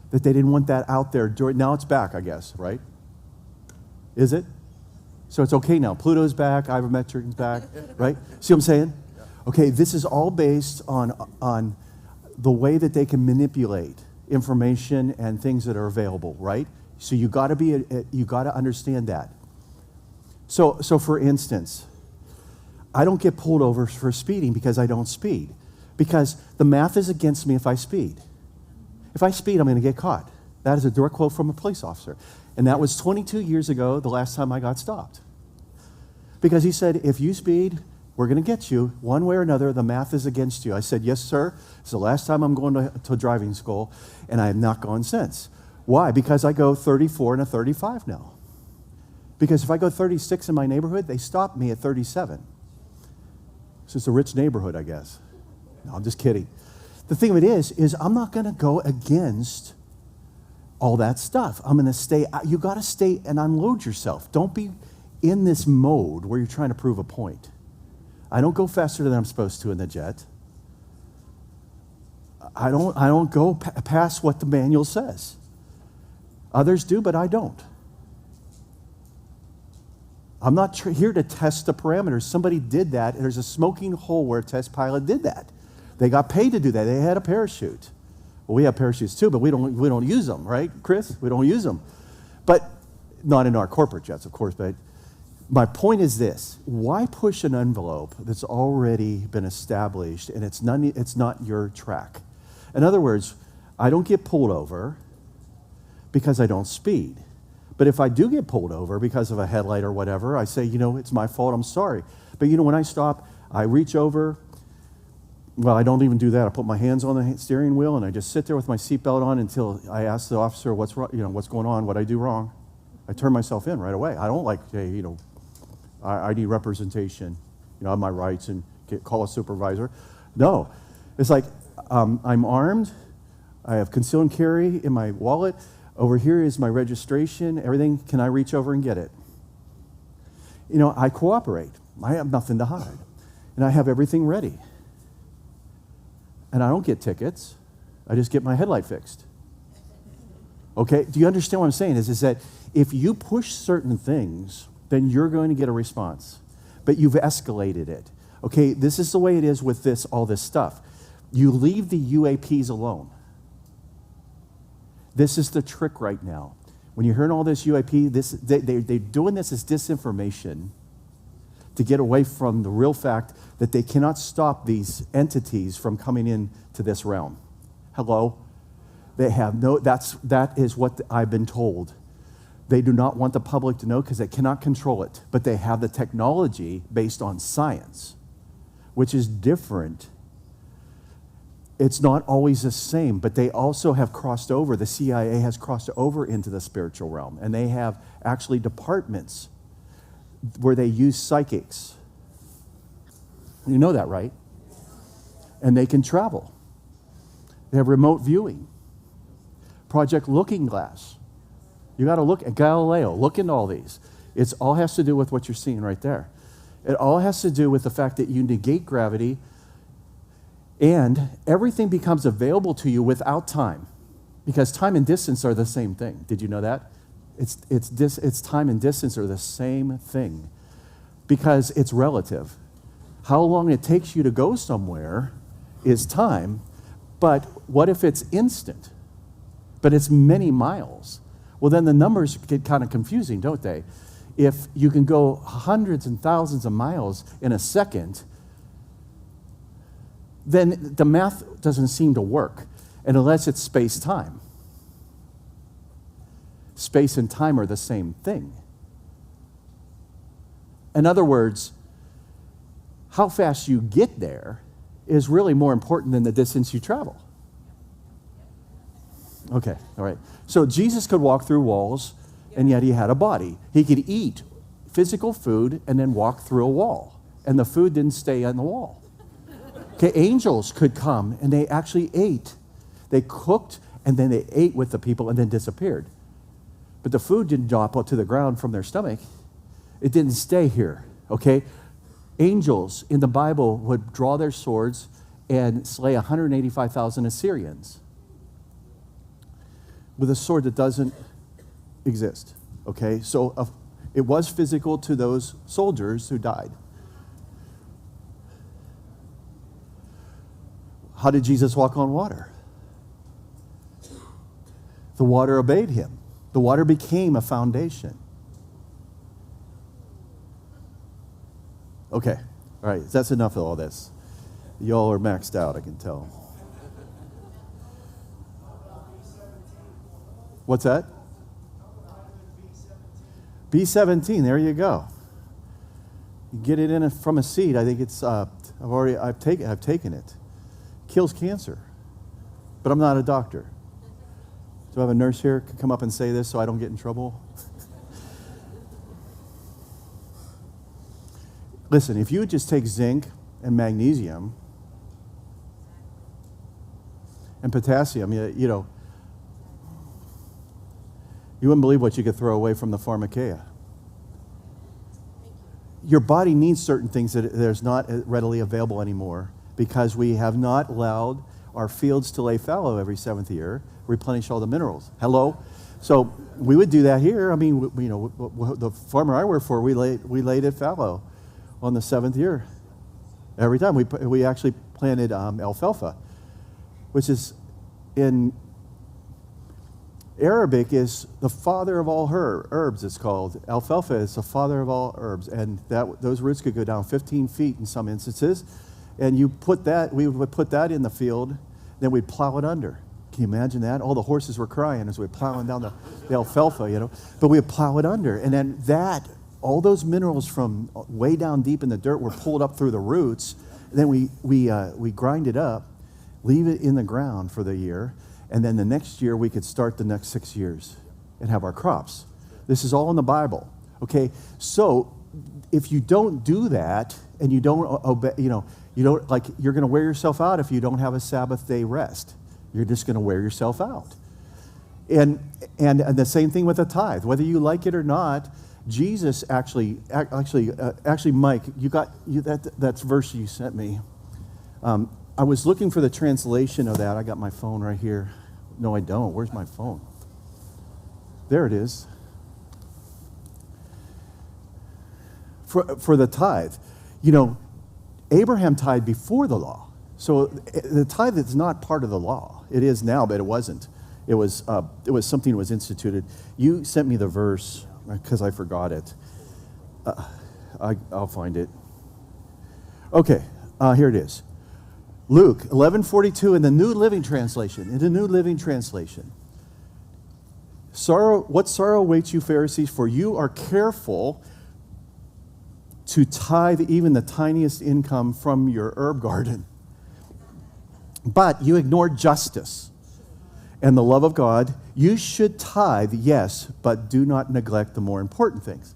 That they didn't want that out there. Now it's back, I guess, right? Is it? So it's okay now. Pluto's back, ivermectin's back, right? See what I'm saying? Okay, this is all based on the way that they can manipulate information and things that are available, right? So you got to understand that. So for instance, I don't get pulled over for speeding because I don't speed. Because the math is against me if I speed. If I speed, I'm going to get caught. That is a direct quote from a police officer. And that was 22 years ago, the last time I got stopped. Because he said, if you speed, we're going to get you. One way or another, the math is against you. I said, yes, sir. It's the last time I'm going to driving school, and I have not gone since. Why? Because I go 34 and a 35 now. Because if I go 36 in my neighborhood, they stop me at 37. So it's a rich neighborhood, I guess. No, I'm just kidding. The thing of it is I'm not going to go against all that stuff. I'm going to stay. You got to stay and unload yourself. Don't be in this mode where you're trying to prove a point. I don't go faster than I'm supposed to in the jet. I don't go past what the manual says. Others do, but I don't. I'm not here to test the parameters. Somebody did that, and there's a smoking hole where a test pilot did that. They got paid to do that. They had a parachute. Well, we have parachutes too, but we don't use them, right, Chris? We don't use them. But not in our corporate jets, of course. But my point is this: why push an envelope that's already been established and it's not your track? In other words, I don't get pulled over because I don't speed. But if I do get pulled over because of a headlight or whatever, I say, it's my fault, I'm sorry. But when I stop, I reach over. Well, I don't even do that. I put my hands on the steering wheel and I just sit there with my seatbelt on until I ask the officer what's wrong, what's going on, what I do wrong. I turn myself in right away. I don't like, hey, I need representation. I have my rights and call a supervisor. No, it's like I'm armed. I have concealed and carry in my wallet. Over here is my registration, everything. Can I reach over and get it? I cooperate. I have nothing to hide. And I have everything ready. And I don't get tickets. I just get my headlight fixed. Okay? Do you understand what I'm saying? Is that if you push certain things, then you're going to get a response. But you've escalated it. Okay? This is the way it is with all this stuff. You leave the UAPs alone. This is the trick right now. When you're hearing all this UAP, they're doing this as disinformation to get away from the real fact that they cannot stop these entities from coming into this realm. Hello? They have that is what I've been told. They do not want the public to know because they cannot control it. But they have the technology based on science, which is different. It's not always the same, but they also have crossed over. The CIA has crossed over into the spiritual realm, and they have actually departments where they use psychics. You know that, right? And they can travel. They have remote viewing. Project Looking Glass. You got to look at Galileo. Look into all these. It all has to do with what you're seeing right there. It all has to do with the fact that you negate gravity, and everything becomes available to you without time, because time and distance are the same thing. Did you know that? It's time and distance are the same thing, because it's relative. How long it takes you to go somewhere is time, but what if it's instant? But it's many miles. Well, then the numbers get kind of confusing, don't they? If you can go hundreds and thousands of miles in a second, then the math doesn't seem to work, and unless it's space-time. Space and time are the same thing. In other words, how fast you get there is really more important than the distance you travel. Okay, all right. So Jesus could walk through walls, and yet he had a body. He could eat physical food and then walk through a wall. And the food didn't stay on the wall. Okay, angels could come and they actually ate. They cooked and then they ate with the people and then disappeared. But the food didn't drop to the ground from their stomach. It didn't stay here, okay? Angels in the Bible would draw their swords and slay 185,000 Assyrians with a sword that doesn't exist, okay? So it was physical to those soldiers who died. How did Jesus walk on water? The water obeyed him. The water became a foundation. Okay, all right, that's enough of all this. Y'all are maxed out, I can tell. What's that? B-17, there you go. You get it in from a seed. I think it's, I've taken it. Kills cancer. But I'm not a doctor. Do I have a nurse here could come up and say this so I don't get in trouble? Listen, if you would just take zinc and magnesium and potassium, you know, you wouldn't believe what you could throw away from the pharmakeia. Your body needs certain things that there's not readily available anymore because we have not allowed our fields to lay fallow every 7th year, replenish all the minerals. Hello? So we would do that here. I mean, you know, the farmer I work for, we laid it fallow on the 7th year. Every time we actually planted alfalfa, which is in Arabic is the father of all herbs. It's called alfalfa. Is the father of all herbs, and those roots could go down 15 feet in some instances. And we would put that in the field, then we'd plow it under. Can you imagine that? All the horses were crying as we were plowing down the alfalfa, you know. But we would plow it under, and then all those minerals from way down deep in the dirt were pulled up through the roots. Then we grind it up, leave it in the ground for the year, and then the next year we could start the next 6 years and have our crops. This is all in the Bible, okay? So if you don't do that and you don't obey, you don't, like, you're going to wear yourself out if you don't have a Sabbath day rest. You're just going to wear yourself out. And the same thing with the tithe, whether you like it or not. Jesus actually, Mike, that's verse you sent me. I was looking for the translation of that. I got my phone right here. No, I don't. Where's my phone? There it is. For the tithe, you know, Abraham tithed before the law. So the tithe is not part of the law. It is now, but it wasn't. It was something that was instituted. You sent me the verse because I forgot it. I'll find it. Okay, here it is. Luke 11:42 in the New Living Translation. In the New Living Translation. What sorrow awaits you, Pharisees, for you are careful to tithe even the tiniest income from your herb garden. But you ignore justice and the love of God. You should tithe, yes, but do not neglect the more important things.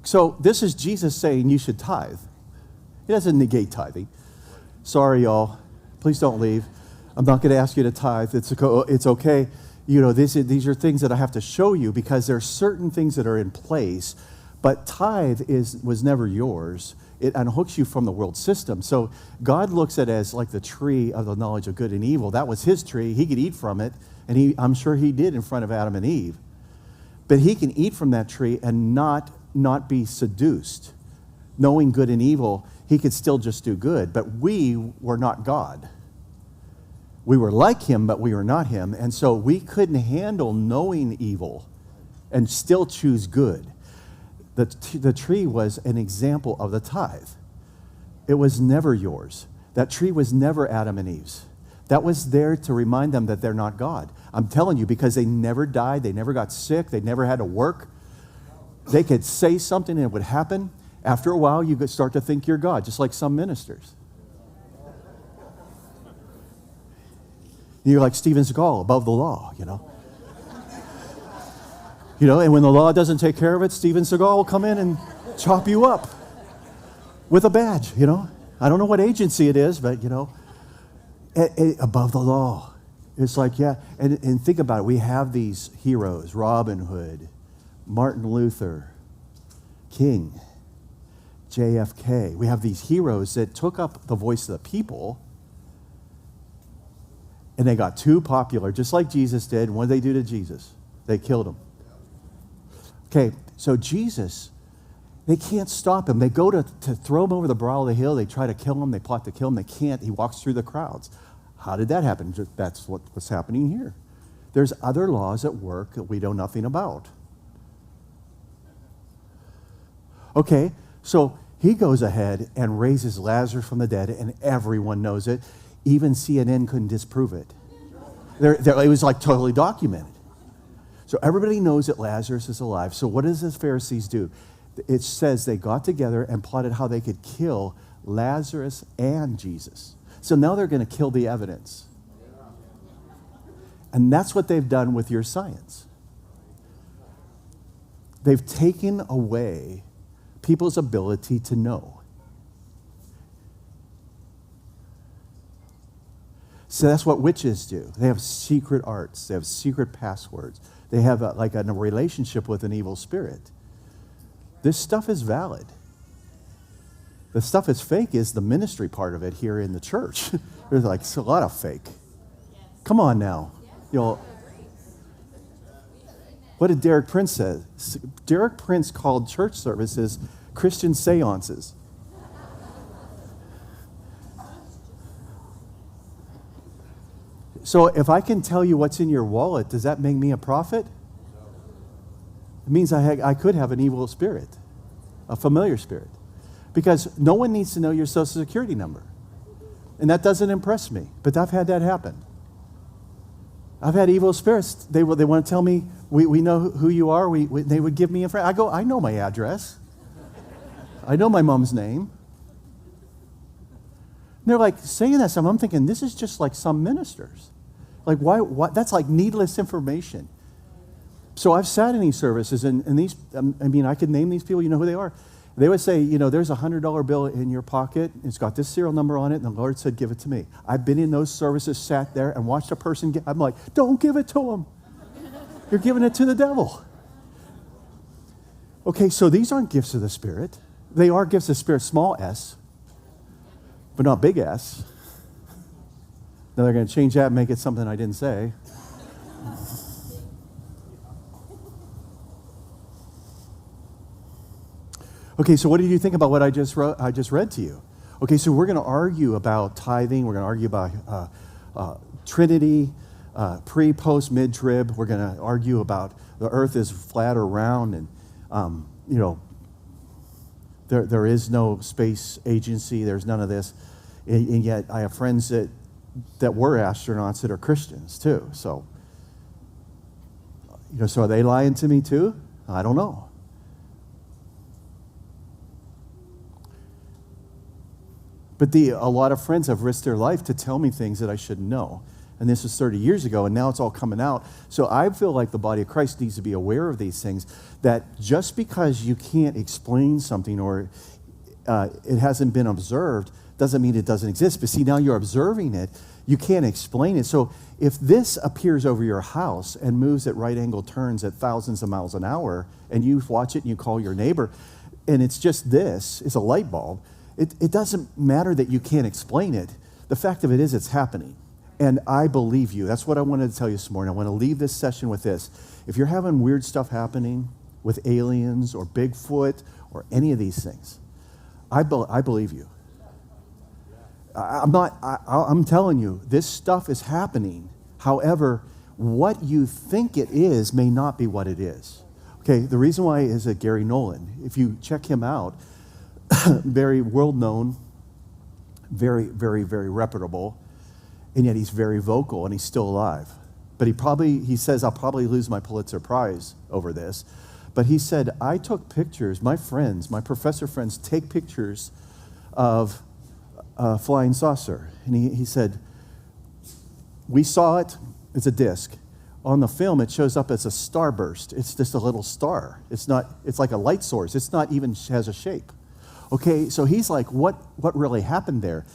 So this is Jesus saying you should tithe. He doesn't negate tithing. Sorry, y'all. Please don't leave. I'm not going to ask you to tithe. It's okay. You know, these are things that I have to show you because there are certain things that are in place. But tithe was never yours. It unhooks you from the world system. So God looks at it as like the tree of the knowledge of good and evil. That was his tree. He could eat from it. And I'm sure he did in front of Adam and Eve. But he can eat from that tree and not be seduced. Knowing good and evil, he could still just do good. But we were not God. We were like him, but we were not him. And so we couldn't handle knowing evil and still choose good. The tree was an example of the tithe. It was never yours. That tree was never Adam and Eve's. That was there to remind them that they're not God. I'm telling you, because they never died, they never got sick, they never had to work. They could say something and it would happen. After a while, you could start to think you're God, just like some ministers. You're like Steven Seagal, above the law, you know. You know, and when the law doesn't take care of it, Steven Seagal will come in and chop you up with a badge, you know. I don't know what agency it is, but, you know, above the law. It's like, yeah, and think about it. We have these heroes, Robin Hood, Martin Luther, King, JFK. We have these heroes that took up the voice of the people, and they got too popular, just like Jesus did. What did they do to Jesus? They killed him. Okay, so Jesus, they can't stop him. They go to throw him over the brow of the hill. They try to kill him. They plot to kill him. They can't. He walks through the crowds. How did that happen? That's what's happening here. There's other laws at work that we know nothing about. Okay, so he goes ahead and raises Lazarus from the dead, and everyone knows it. Even CNN couldn't disprove it. It was like totally documented. So everybody knows that Lazarus is alive. So what does the Pharisees do? It says they got together and plotted how they could kill Lazarus and Jesus. So now they're going to kill the evidence. And that's what they've done with your science. They've taken away people's ability to know. So that's what witches do. They have secret arts. They have secret passwords. They have a relationship with an evil spirit. This stuff is valid. The stuff that's fake is the ministry part of it here in the church. There's like a lot of fake. Come on now. You know, what did Derek Prince say? Derek Prince called church services Christian seances. So if I can tell you what's in your wallet, does that make me a prophet? It means I could have an evil spirit, a familiar spirit. Because no one needs to know your social security number. And that doesn't impress me, but I've had that happen. I've had evil spirits. They want to tell me, we know who you are. They would give me information. I go, I know my address. I know my mom's name. And they're like saying that stuff. I'm thinking, this is just like some ministers. Like, why? That's like needless information. So I've sat in these services, and these, I could name these people, you know who they are. They would say, there's a $100 bill in your pocket. It's got this serial number on it, and the Lord said, give it to me. I've been in those services, sat there, and watched a person I'm like, don't give it to him. You're giving it to the devil. Okay, so these aren't gifts of the Spirit. They are gifts of the Spirit, small s, but not big S. Now they're going to change that and make it something I didn't say. Okay, so what did you think about what I just read to you? Okay, so we're going to argue about tithing. We're going to argue about Trinity, pre, post, mid-trib. We're going to argue about the earth is flat or round, and, there is no space agency. There's none of this. And yet I have friends that were astronauts that are Christians too. So, so are they lying to me too? I don't know. But a lot of friends have risked their life to tell me things that I shouldn't know. And this was 30 years ago, and now it's all coming out. So I feel like the body of Christ needs to be aware of these things, that just because you can't explain something or it hasn't been observed doesn't mean it doesn't exist. But see, now you're observing it. You can't explain it. So if this appears over your house and moves at right angle turns at thousands of miles an hour, and you watch it and you call your neighbor, and it's just this, it's a light bulb, it doesn't matter that you can't explain it. The fact of it is it's happening. And I believe you. That's what I wanted to tell you this morning. I want to leave this session with this. If you're having weird stuff happening with aliens or Bigfoot or any of these things, I believe you. I'm telling you, this stuff is happening. However, what you think it is may not be what it is. Okay, the reason why is that Gary Nolan, if you check him out, very world-known, very, very, very reputable, and yet he's very vocal and he's still alive. But he says, I'll probably lose my Pulitzer Prize over this. But he said, I took pictures, my professor friends take pictures of a flying saucer. And he said, we saw it, it's a disc. on the film, it shows up as a starburst. It's just a little star. It's like a light source. It's not even has a shape. Okay, so he's like, what really happened there?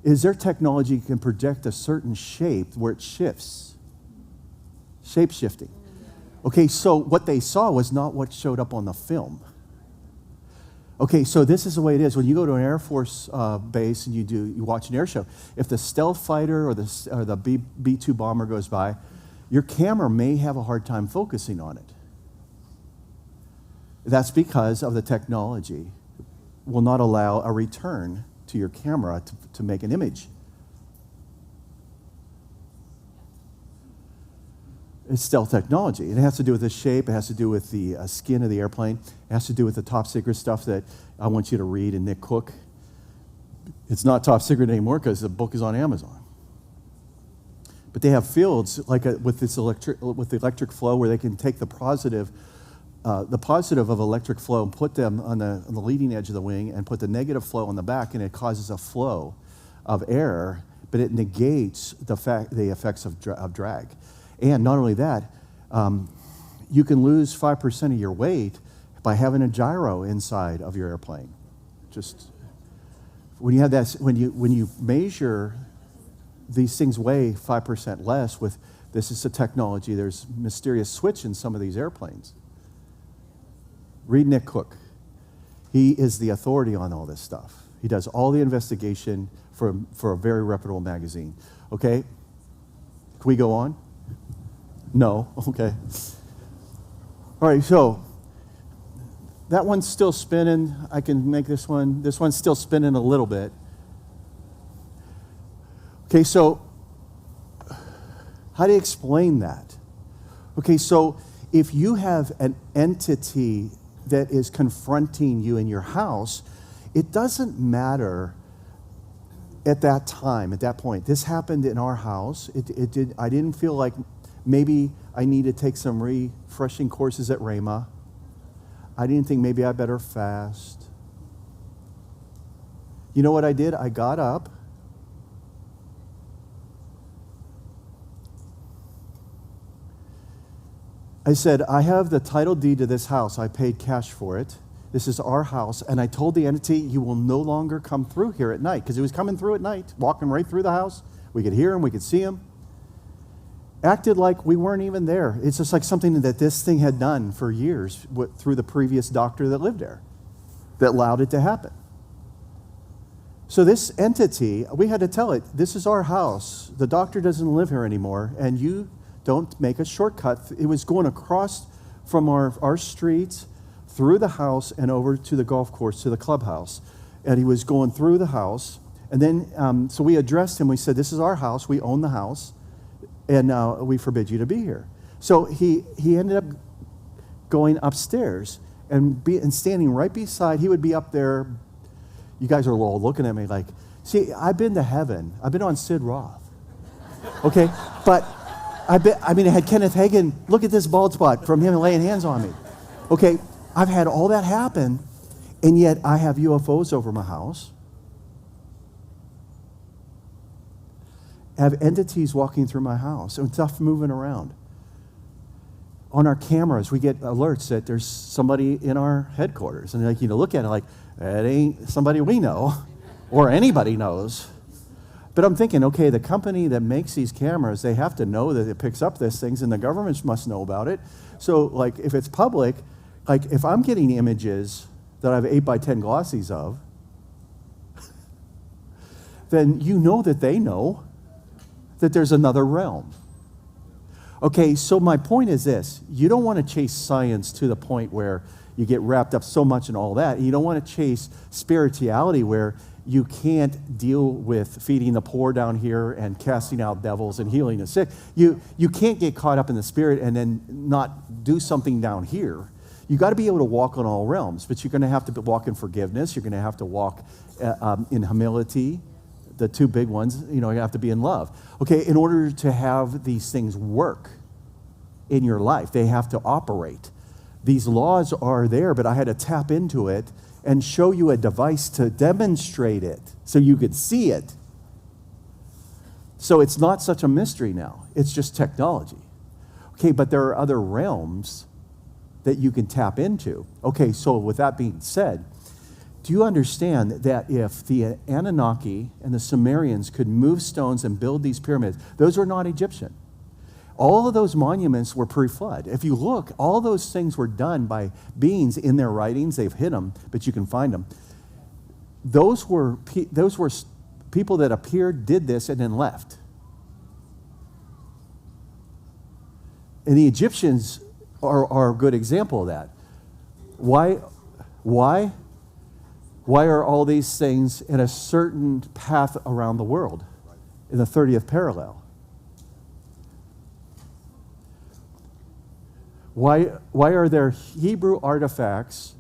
Is there technology can project a certain shape where it shifts? Shape shifting. Okay, so what they saw was not what showed up on the film. Okay, so this is the way it is. When you go to an Air Force base and you watch an air show, if the stealth fighter or the B-2 bomber goes by, your camera may have a hard time focusing on it. That's because of the technology will not allow a return to your camera to make an image. It's stealth technology. It has to do with the shape. It has to do with the skin of the airplane. It has to do with the top secret stuff that I want you to read in Nick Cook. It's not top secret anymore because the book is on Amazon. But they have fields like with the electric flow where they can take the positive of electric flow and put them on the leading edge of the wing and put the negative flow on the back, and it causes a flow of air, but it negates the effects of drag. And not only that, you can lose 5% of your weight by having a gyro inside of your airplane. Just when you have that, when you measure these things weigh 5% less with this is the technology. There's mysterious switch in some of these airplanes. Read Nick Cook. He is the authority on all this stuff. He does all the investigation for a very reputable magazine. Okay? Can we go on? No? Okay. All right, so that one's still spinning. I can make this one. This one's still spinning a little bit. Okay, so how do you explain that? Okay, so if you have an entity that is confronting you in your house, it doesn't matter at that time, at that point. This happened in our house. I didn't feel like maybe I need to take some refreshing courses at Rhema. I didn't think maybe I better fast. You know what I did? I got up. I said, I have the title deed to this house. I paid cash for it. This is our house. And I told the entity, you will no longer come through here at night. Because he was coming through at night, walking right through the house. We could hear him. We could see him. Acted like we weren't even there. It's just like something that this thing had done for years through the previous doctor that lived there that allowed it to happen. So this entity, we had to tell it, this is our house. The doctor doesn't live here anymore, and you don't make a shortcut. It was going across from our streets, through the house, and over to the golf course, to the clubhouse. And he was going through the house. And then, so we addressed him. We said, this is our house. We own the house. And we forbid you to be here. So he ended up going upstairs and standing right beside, he would be up there. You guys are all looking at me like, see, I've been to heaven. I've been on Sid Roth. Okay? But I had Kenneth Hagin, look at this bald spot from him laying hands on me. Okay, I've had all that happen, and yet I have UFOs over my house. I have entities walking through my house and stuff moving around. On our cameras, we get alerts that there's somebody in our headquarters. And like, look at it like, that ain't somebody we know or anybody knows. But I'm thinking, okay, the company that makes these cameras, they have to know that it picks up these things, and the government must know about it. So, like, if it's public, like, if I'm getting images that I have 8x10 glossies of, then you know that they know that there's another realm. Okay, so my point is this. You don't want to chase science to the point where you get wrapped up so much in all that. You don't want to chase spirituality where you can't deal with feeding the poor down here and casting out devils and healing the sick. You can't get caught up in the spirit and then not do something down here. You got to be able to walk on all realms, but you're going to have to walk in forgiveness. You're going to have to walk in humility. The two big ones, you have to be in love. Okay, in order to have these things work in your life, they have to operate. These laws are there, but I had to tap into it and show you a device to demonstrate it so you could see it. So it's not such a mystery now. It's just technology. Okay, but there are other realms that you can tap into. Okay, so with that being said, do you understand that if the Anunnaki and the Sumerians could move stones and build these pyramids, those were not Egyptian. All of those monuments were pre-flood. If you look, all those things were done by beings in their writings. They've hid them, but you can find them. Those were people that appeared, did this, and then left. And the Egyptians are a good example of that. Why are all these things in a certain path around the world in the 30th parallel? Why are there Hebrew artifacts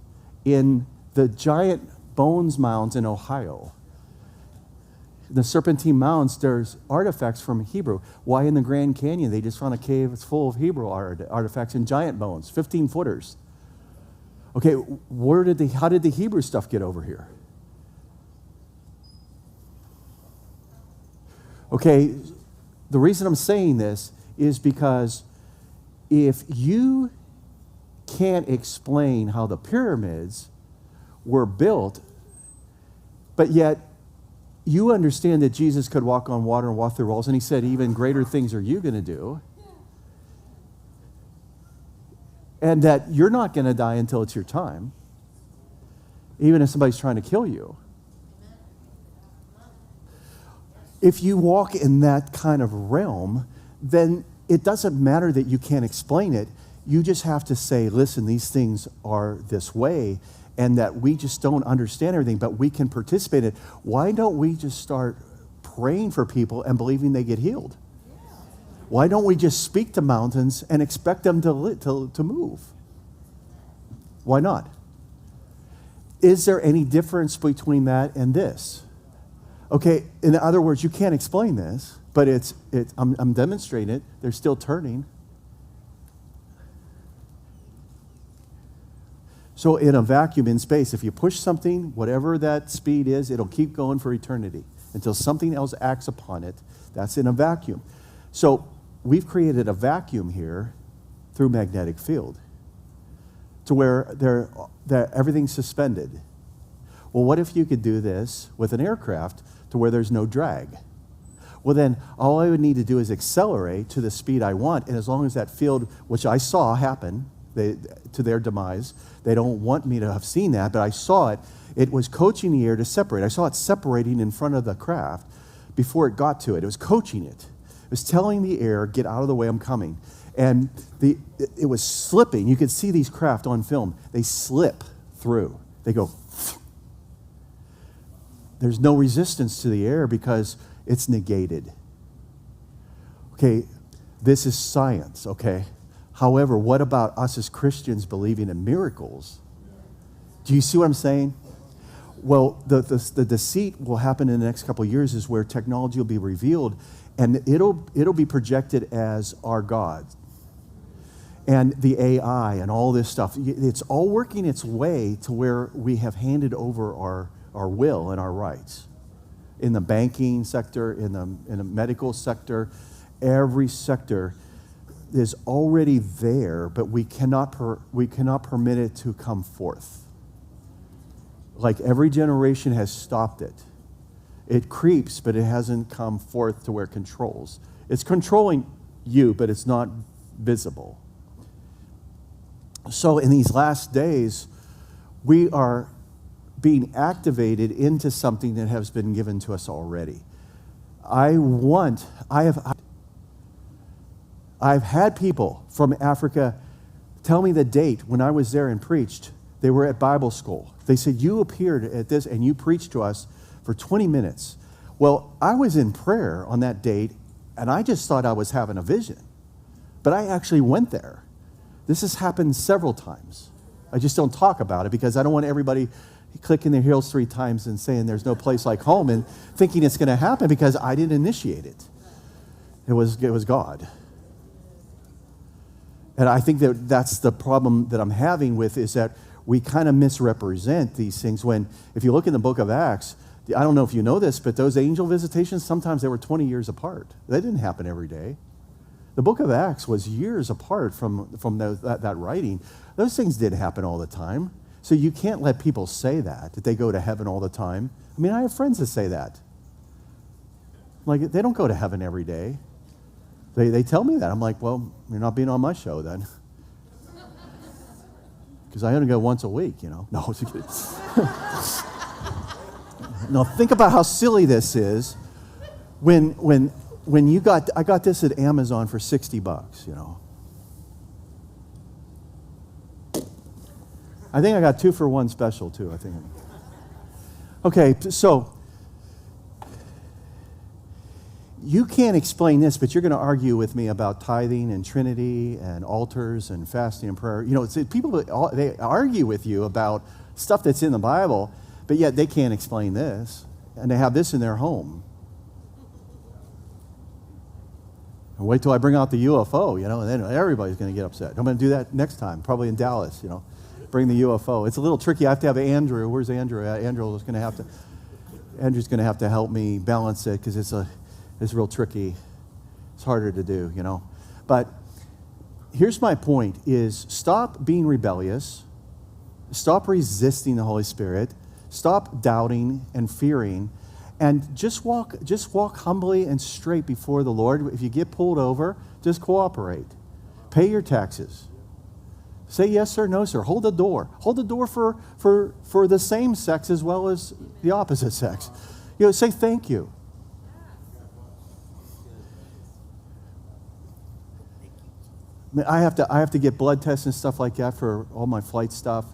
in the giant bones mounds in Ohio? The Serpentine Mounds, there's artifacts from Hebrew. Why in the Grand Canyon? They just found a cave that's full of Hebrew artifacts and giant bones, 15-footers. Okay, how did the Hebrew stuff get over here? Okay, the reason I'm saying this is because if you can't explain how the pyramids were built, but yet you understand that Jesus could walk on water and walk through walls, and he said, even greater things are you going to do, and that you're not going to die until it's your time, even if somebody's trying to kill you. If you walk in that kind of realm, then it doesn't matter that you can't explain it. You just have to say, listen, these things are this way, and that we just don't understand everything, but we can participate in it. Why don't we just start praying for people and believing they get healed? Why don't we just speak to mountains and expect them to move? Why not? Is there any difference between that and this? Okay, in other words, you can't explain this, but I'm demonstrating it. They're still turning. So in a vacuum in space, if you push something, whatever that speed is, it'll keep going for eternity until something else acts upon it. That's in a vacuum. So we've created a vacuum here through magnetic field to where everything's suspended. Well, what if you could do this with an aircraft to where there's no drag? Well, then all I would need to do is accelerate to the speed I want, and as long as that field, which I saw happen to their demise, they don't want me to have seen that, but I saw it. It was coaching the air to separate. I saw it separating in front of the craft before it got to it. It was coaching it. It was telling the air, get out of the way, I'm coming. And it was slipping. You could see these craft on film. They slip through. They go. There's no resistance to the air because it's negated. Okay, this is science, okay? However, what about us as Christians believing in miracles? Do you see what I'm saying? Well, the deceit will happen in the next couple of years is where technology will be revealed, and it'll be projected as our God. And the AI and all this stuff, it's all working its way to where we have handed over our will and our rights. In the banking sector, in the medical sector, every sector is already there, but we cannot permit it to come forth. Like every generation has stopped it. It creeps, but it hasn't come forth to where it controls. It's controlling you, but it's not visible. So in these last days, we are being activated into something that has been given to us already. I've had people from Africa tell me the date when I was there and preached. They were at Bible school. They said, you appeared at this and you preached to us for 20 minutes. Well, I was in prayer on that date, and I just thought I was having a vision. But I actually went there. This has happened several times. I just don't talk about it because I don't want everybody clicking their heels 3 times and saying there's no place like home and thinking it's going to happen because I didn't initiate it. It was God. And I think that's the problem that I'm having with is that we kind of misrepresent these things when, if you look in the book of Acts, I don't know if you know this, but those angel visitations, sometimes they were 20 years apart. That didn't happen every day. The book of Acts was years apart from that writing. Those things did happen all the time. So you can't let people say that they go to heaven all the time. I mean, I have friends that say that. Like, they don't go to heaven every day. They tell me that. I'm like, well, you're not being on my show then. Because I only go once a week, you know. No, it's a kidding. No, think about how silly this is. When I got this at Amazon for $60, you know. I think I got 2 for 1 special too, I think. Okay, so you can't explain this, but you're going to argue with me about tithing and Trinity and altars and fasting and prayer. You know, people, they argue with you about stuff that's in the Bible, but yet they can't explain this, and they have this in their home. And wait till I bring out the UFO, you know, and then everybody's going to get upset. I'm going to do that next time, probably in Dallas, you know, bring the UFO. It's a little tricky. I have to have Andrew. Where's Andrew? Andrew's going to have to help me balance it because it's real tricky. It's harder to do, you know. But here's my point is stop being rebellious. Stop resisting the Holy Spirit. Stop doubting and fearing. And just walk humbly and straight before the Lord. If you get pulled over, just cooperate. Pay your taxes. Say yes sir, no sir. Hold the door. Hold the door for the same sex as well as the opposite sex. You know, say thank you. I have to get blood tests and stuff like that for all my flight stuff.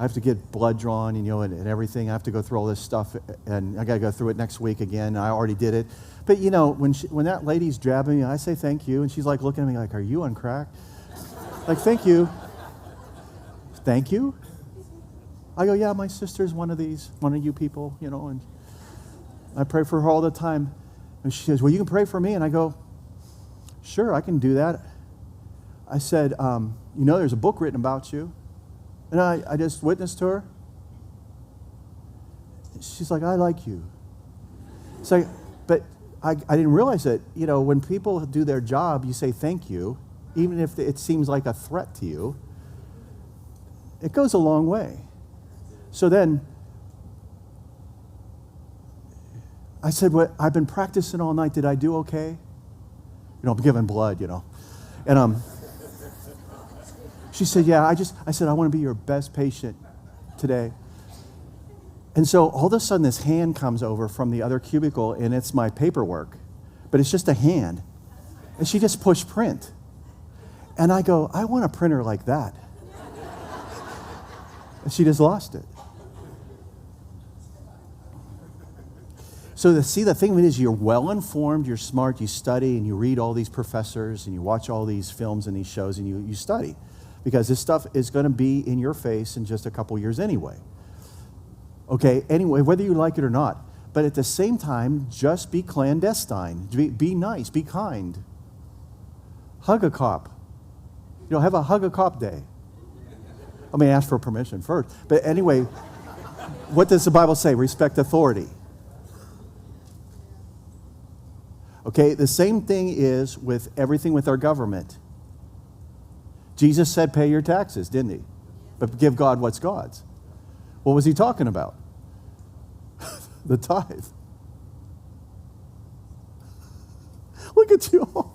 I have to get blood drawn, you know, and everything. I have to go through all this stuff, and I got to go through it next week again. I already did it. But, you know, when that lady's jabbing me, I say thank you, and she's like looking at me like, are you on crack? Like, thank you. Thank you? I go, yeah, my sister's one of you people, you know, and I pray for her all the time. And she says, well, you can pray for me. And I go, sure, I can do that. I said, you know, there's a book written about you. And I just witnessed to her. She's like, I like you. It's like, but I didn't realize that, you know, when people do their job, you say thank you, even if it seems like a threat to you. It goes a long way. So then I said, well, I've been practicing all night. Did I do okay? You know, I'm giving blood, you know. And she said, yeah, I said, I want to be your best patient today. And so all of a sudden this hand comes over from the other cubicle, and it's my paperwork. But it's just a hand. And she just pushed print. And I go, I want a printer like that. And she just lost it. So the thing of it is, you're well-informed, you're smart, you study, and you read all these professors, and you watch all these films and these shows, and you study. Because this stuff is going to be in your face in just a couple years anyway. Okay, anyway, whether you like it or not. But at the same time, just be clandestine. Be nice, be kind. Hug a cop. You know, have a hug a cop day. I mean, ask for permission first. But anyway, what does the Bible say? Respect authority. Okay, the same thing is with everything with our government. Jesus said, pay your taxes, didn't he? But give God what's God's. What was he talking about? The tithe. Look at you all.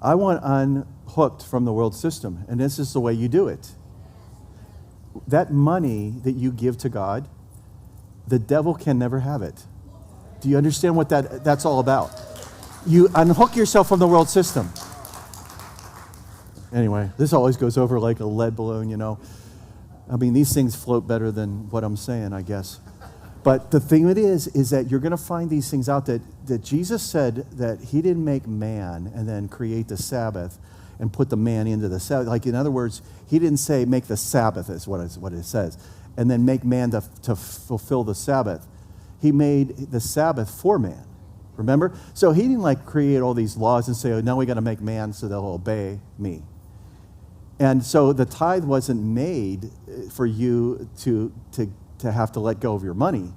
I want unhooked from the world system, and this is the way you do it. That money that you give to God, the devil can never have it. Do you understand what that's all about? You unhook yourself from the world system. Anyway, this always goes over like a lead balloon, you know. I mean, these things float better than what I'm saying, I guess. But the thing of it is that you're going to find these things out that Jesus said that he didn't make man and then create the Sabbath and put the man into the Sabbath. Like, in other words, he didn't say make the Sabbath, is what it says, and then make man to fulfill the Sabbath. He made the Sabbath for man. Remember? So he didn't like create all these laws and say, oh, now we got to make man so they'll obey me. And so the tithe wasn't made for you to to have to let go of your money.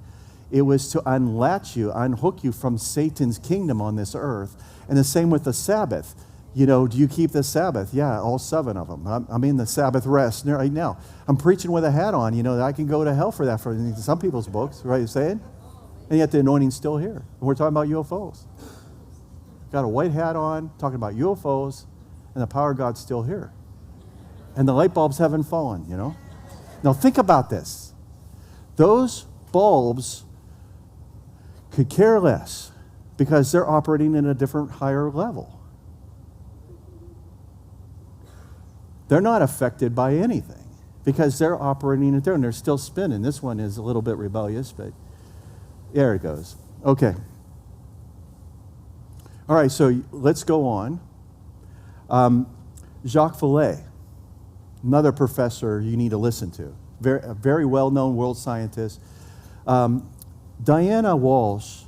It was to unhook you from Satan's kingdom on this earth. And the same with the Sabbath. You know, do you keep the Sabbath? Yeah, all 7 of them. I'm in the Sabbath rest right now. I'm preaching with a hat on. You know, I can go to hell for that for some people's books, right? You saying? And yet the anointing's still here. And we're talking about UFOs. Got a white hat on, talking about UFOs, and the power of God's still here. And the light bulbs haven't fallen, you know? Now think about this. Those bulbs could care less because they're operating in a different, higher level. They're not affected by anything because they're operating at there and they're still spinning. This one is a little bit rebellious, but there it goes. Okay. All right, so let's go on. Jacques Vallée, another professor you need to listen to. A very well-known world scientist. Diana Walsh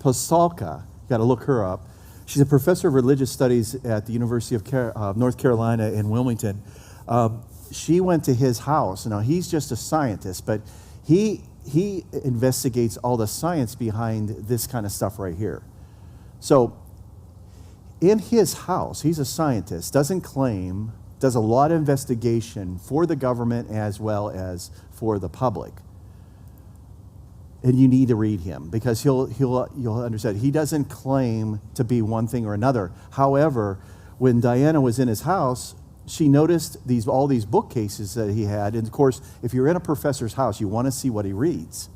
Pasalka, you got to look her up. She's a professor of religious studies at the University of North Carolina in Wilmington. She went to his house. Now, he's just a scientist, but he investigates all the science behind this kind of stuff right here. So, in his house, he's a scientist, doesn't claim, does a lot of investigation for the government as well as for the public. And you need to read him because you'll understand. He doesn't claim to be one thing or another. However, when Diana was in his house, she noticed all these bookcases that he had. And of course, if you're in a professor's house, you want to see what he reads.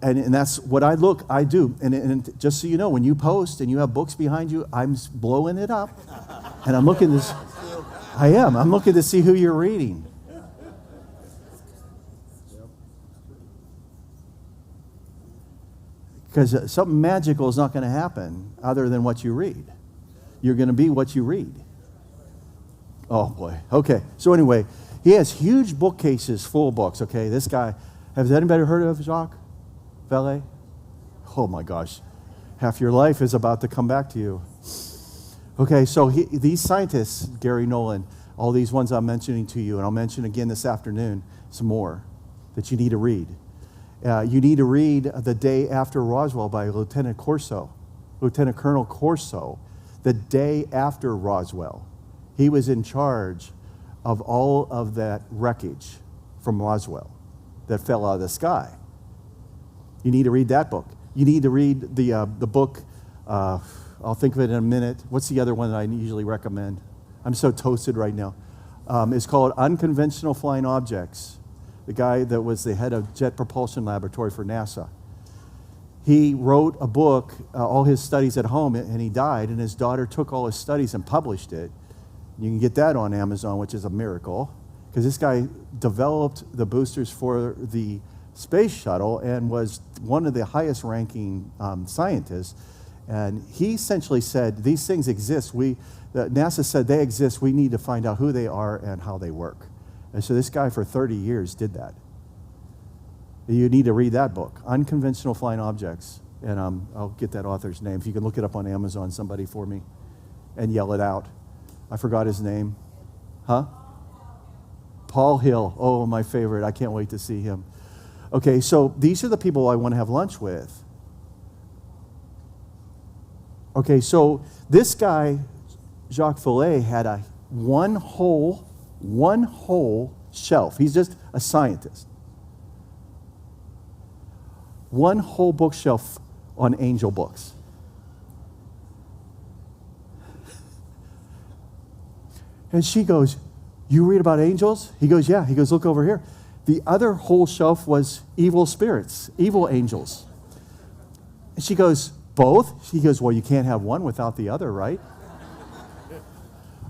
And that's what I do. And just so you know, when you post and you have books behind you, I'm blowing it up. And I'm looking to I'm looking to see who you're reading. Because something magical is not going to happen other than what you read. You're going to be what you read. Oh, boy. Okay. So anyway, he has huge bookcases full of books, okay? This guy, has anybody heard of Jacques Vallée? Oh, my gosh. Half your life is about to come back to you. Okay, so these scientists, Gary Nolan, all these ones I'm mentioning to you, and I'll mention again this afternoon some more that you need to read. You need to read The Day After Roswell by Lieutenant Colonel Corso. The day after Roswell. He was in charge of all of that wreckage from Roswell that fell out of the sky. You need to read that book. You need to read the book, I'll think of it in a minute. What's the other one that I usually recommend? I'm so toasted right now. It's called Unconventional Flying Objects. The guy that was the head of Jet Propulsion Laboratory for NASA. He wrote a book, all his studies at home, and he died, and his daughter took all his studies and published it. You can get that on Amazon, which is a miracle, because this guy developed the boosters for the space shuttle and was one of the highest ranking scientists. And he essentially said, these things exist. NASA said they exist. We need to find out who they are and how they work. And so this guy for 30 years did that. You need to read that book, Unconventional Flying Objects. And I'll get that author's name. If you can look it up on Amazon, somebody for me, and yell it out. I forgot his name. Huh? Paul Hill. Oh, my favorite. I can't wait to see him. Okay, so these are the people I want to have lunch with. Okay, so this guy, Jacques Vallée, had one whole shelf. He's just a scientist. One whole bookshelf on angel books. And she goes, you read about angels? He goes, yeah. He goes, look over here. The other whole shelf was evil spirits, evil angels. And she goes, both? He goes, well, you can't have one without the other, right?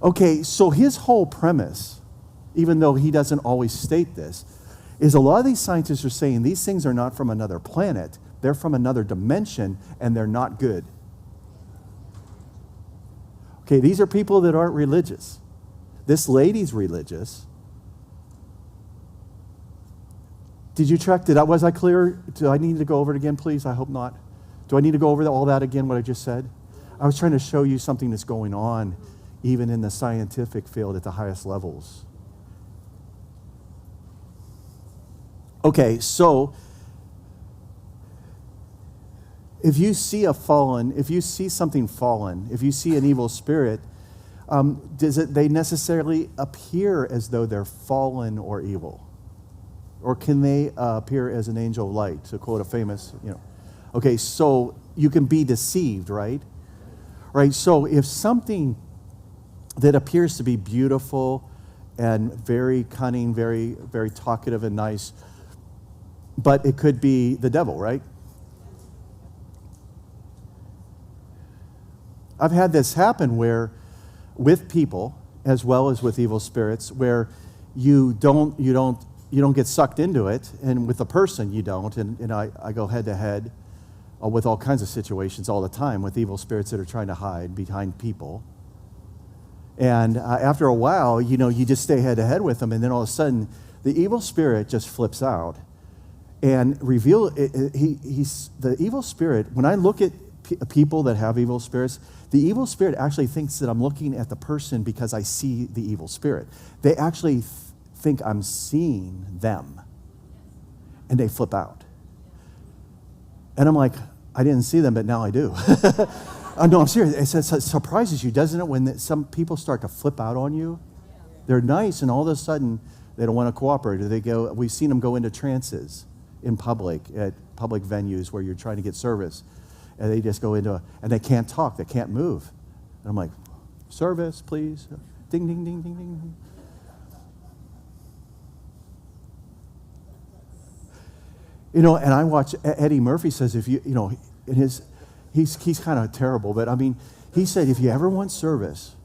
Okay, so his whole premise, even though he doesn't always state this, is a lot of these scientists are saying these things are not from another planet, they're from another dimension, and they're not good. Okay, these are people that aren't religious. This lady's religious. Did you check? Was I clear? Do I need to go over it again, please? I hope not. Do I need to go over all that again, what I just said? I was trying to show you something that's going on even in the scientific field at the highest levels. Okay, so if you see something fallen, if you see an evil spirit, they necessarily appear as though they're fallen or evil? Or can they appear as an angel of light, to quote a famous, Okay, so you can be deceived, right? Right, so if something that appears to be beautiful and very cunning, very, very talkative and nice, but it could be the devil, right? I've had this happen where, with people as well as with evil spirits, where you don't get sucked into it, and with a person you don't. And I go head to head with all kinds of situations all the time with evil spirits that are trying to hide behind people. And after a while, you just stay head to head with them, and then all of a sudden, the evil spirit just flips out and reveal. The evil spirit. When I look at people that have evil spirits, the evil spirit actually thinks that I'm looking at the person because I see the evil spirit. They actually think I'm seeing them, and they flip out. And I'm like, I didn't see them, but now I do. No, I'm serious. It surprises you, doesn't it, when some people start to flip out on you? They're nice, and all of a sudden, they don't want to cooperate. Or we've seen them go into trances in public, at public venues where you're trying to get service. And they just go into, and they can't talk, they can't move. And I'm like, service, please. Ding, ding, ding, ding, ding. And I watch Eddie Murphy says, if he's kind of terrible, but I mean, he said, if you ever want service,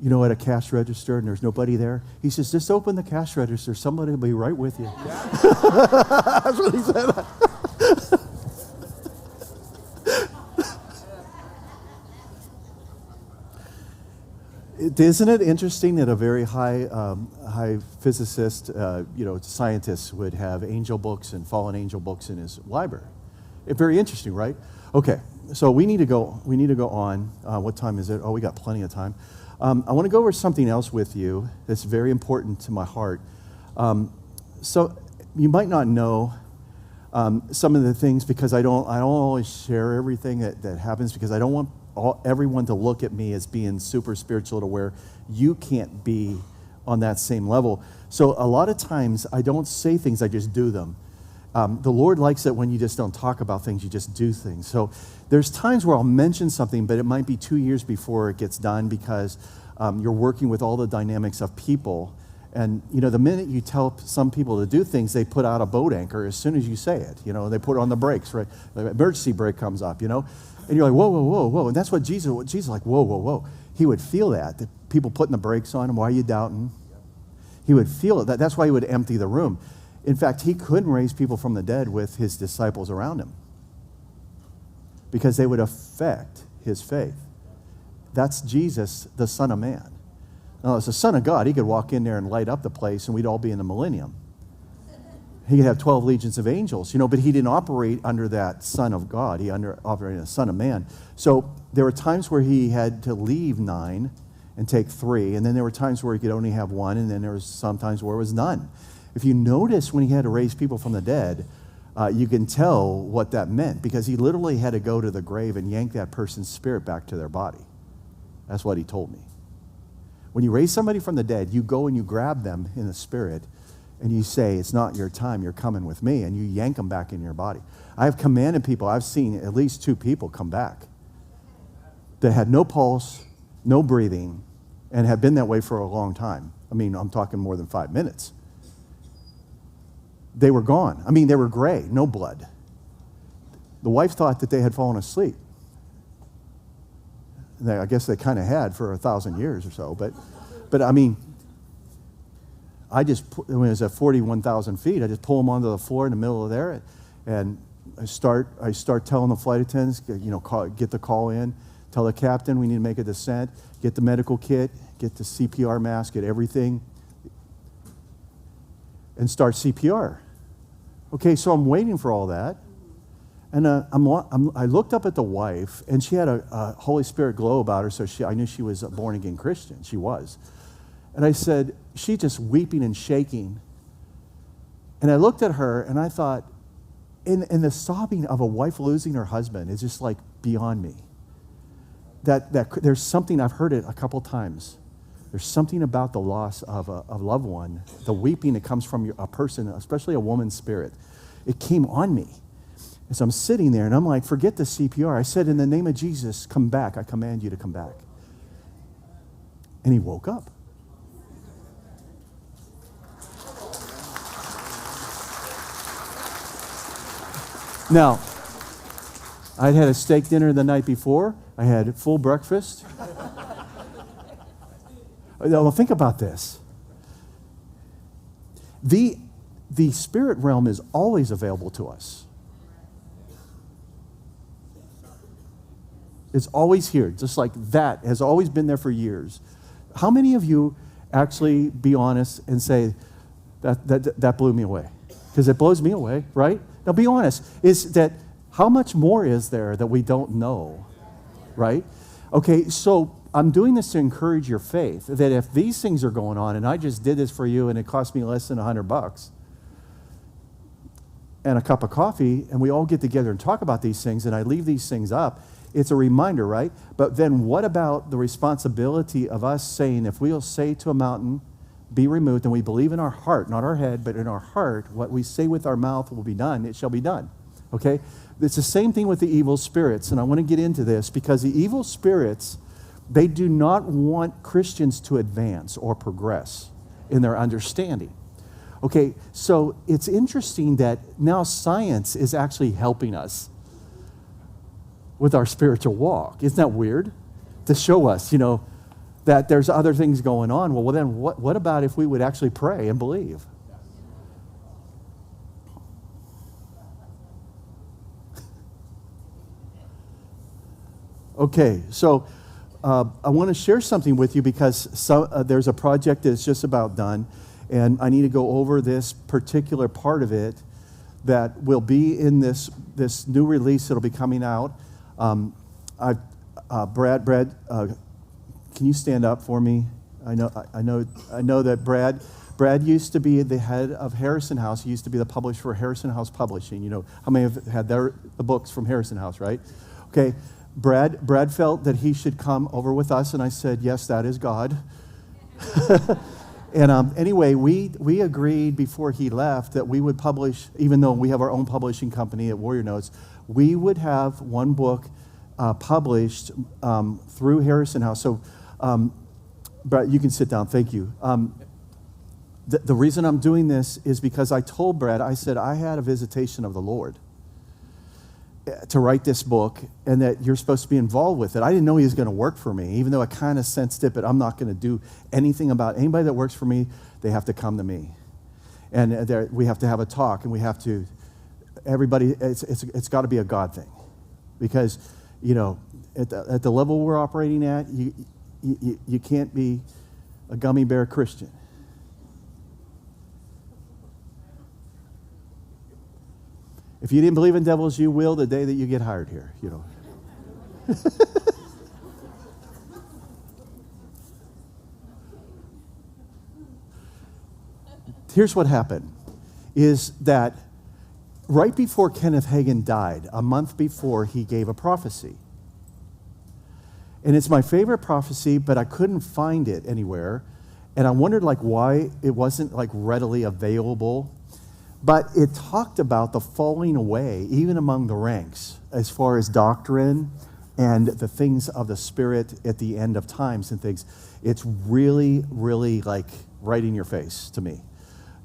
at a cash register and there's nobody there, he says, just open the cash register, somebody will be right with you. That's what he said. Isn't it interesting that a very high physicist, scientist would have angel books and fallen angel books in his library? Very interesting, right? Okay, so we need to go on. What time is it? Oh, we got plenty of time. I want to go over something else with you that's very important to my heart. So you might not know some of the things, because I don't always share everything that happens, because I don't want everyone to look at me as being super spiritual to where you can't be on that same level. So a lot of times I don't say things, I just do them. The Lord likes it when you just don't talk about things, you just do things. So there's times where I'll mention something, but it might be 2 years before it gets done, because you're working with all the dynamics of people. And, the minute you tell some people to do things, they put out a boat anchor as soon as you say it. They put on the brakes, right? The emergency brake comes up, And you're like, whoa, whoa, whoa, whoa. And that's what Jesus is like, whoa, whoa, whoa. He would feel that. The people putting the brakes on him, why are you doubting? He would feel it. That's why he would empty the room. In fact, he couldn't raise people from the dead with his disciples around him, because they would affect his faith. That's Jesus, the Son of Man. Now, as the Son of God, he could walk in there and light up the place, and we'd all be in the millennium. He could have 12 legions of angels, but he didn't operate under that Son of God. He operated as Son of Man. So there were times where he had to leave 9 and take 3, and then there were times where he could only have 1, and then there was sometimes where it was none. If you notice when he had to raise people from the dead, you can tell what that meant, because he literally had to go to the grave and yank that person's spirit back to their body. That's what he told me. When you raise somebody from the dead, you go and you grab them in the spirit, and you say, it's not your time, you're coming with me, and you yank them back in your body. I have commanded people, I've seen at least 2 people come back that had no pulse, no breathing, and have been that way for a long time. I mean, I'm talking more than 5 minutes. They were gone. I mean, they were gray, no blood. The wife thought that they had fallen asleep. I guess they kind of had for 1,000 years or so, but I mean, when it was at 41,000 feet, I just pull them onto the floor in the middle of there, and I start telling the flight attendants, get the call in, tell the captain we need to make a descent, get the medical kit, get the CPR mask, get everything, and start CPR. Okay, so I'm waiting for all that, and I looked up at the wife, and she had a Holy Spirit glow about her, so I knew she was a born-again Christian. She was. And I said, she just weeping and shaking. And I looked at her and I thought, in the sobbing of a wife losing her husband is just like beyond me. That there's something, I've heard it a couple times. There's something about the loss of a loved one, the weeping that comes from a person, especially a woman's spirit. It came on me. And so I'm sitting there and I'm like, forget the CPR. I said, in the name of Jesus, come back. I command you to come back. And he woke up. Now, I'd had a steak dinner the night before. I had full breakfast. Well, think about this. The spirit realm is always available to us. It's always here, just like that has always been there for years. How many of you actually be honest and say, that blew me away? Because it blows me away, right? Now be honest, is that how much more is there that we don't know, right? Okay, so I'm doing this to encourage your faith, that if these things are going on, and I just did this for you and it cost me less than $100 and a cup of coffee, and we all get together and talk about these things, and I leave these things up, it's a reminder, right? But then what about the responsibility of us saying, if we'll say to a mountain, be removed, and we believe in our heart, not our head, but in our heart, what we say with our mouth will be done, it shall be done, okay? It's the same thing with the evil spirits, and I want to get into this because the evil spirits, they do not want Christians to advance or progress in their understanding. Okay, so it's interesting that now science is actually helping us with our spiritual walk. Isn't that weird? To show us, that there's other things going on. Well, then what about if we would actually pray and believe? Okay, so I want to share something with you because there's a project that's just about done, and I need to go over this particular part of it that will be in this new release that'll be coming out. Brad, can you stand up for me? I know that Brad used to be the head of Harrison House. He used to be the publisher for Harrison House Publishing. How many have had the books from Harrison House, right? Okay. Brad felt that he should come over with us, and I said, yes, that is God. And anyway, we agreed before he left that we would publish, even though we have our own publishing company at Warrior Notes, we would have one book published through Harrison House. So, Brad, you can sit down. Thank you. The reason I'm doing this is because I told Brad, I said, I had a visitation of the Lord to write this book, and that you're supposed to be involved with it. I didn't know he was going to work for me, even though I kind of sensed it, but I'm not going to do anything about anybody that works for me. They have to come to me. And we have to have a talk, and we have to, everybody, it's got to be a God thing. Because, at the level we're operating at, you can't be a gummy bear Christian. If you didn't believe in devils, you will the day that you get hired here, Here's what happened, is that right before Kenneth Hagin died, a month before, he gave a prophecy. And it's my favorite prophecy, but I couldn't find it anywhere. And I wondered why it wasn't readily available. But it talked about the falling away, even among the ranks, as far as doctrine and the things of the Spirit at the end of times and things. It's really, really right in your face to me.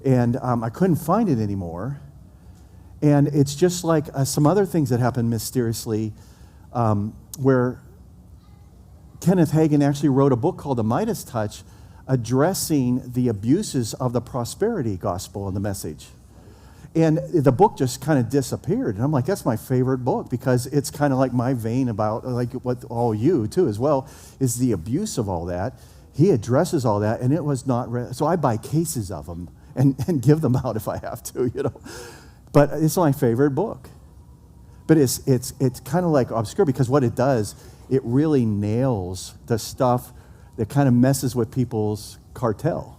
And I couldn't find it anymore. And it's just like some other things that happened mysteriously, where Kenneth Hagin actually wrote a book called The Midas Touch, addressing the abuses of the prosperity gospel and the message. And the book just kind of disappeared. And I'm like, that's my favorite book, because it's kind of like my vein about what all you too as well, is the abuse of all that. He addresses all that, and it was not so I buy cases of them and give them out if I have to, But it's my favorite book. But it's kind of obscure, because what it does, it really nails the stuff that kind of messes with people's cartel.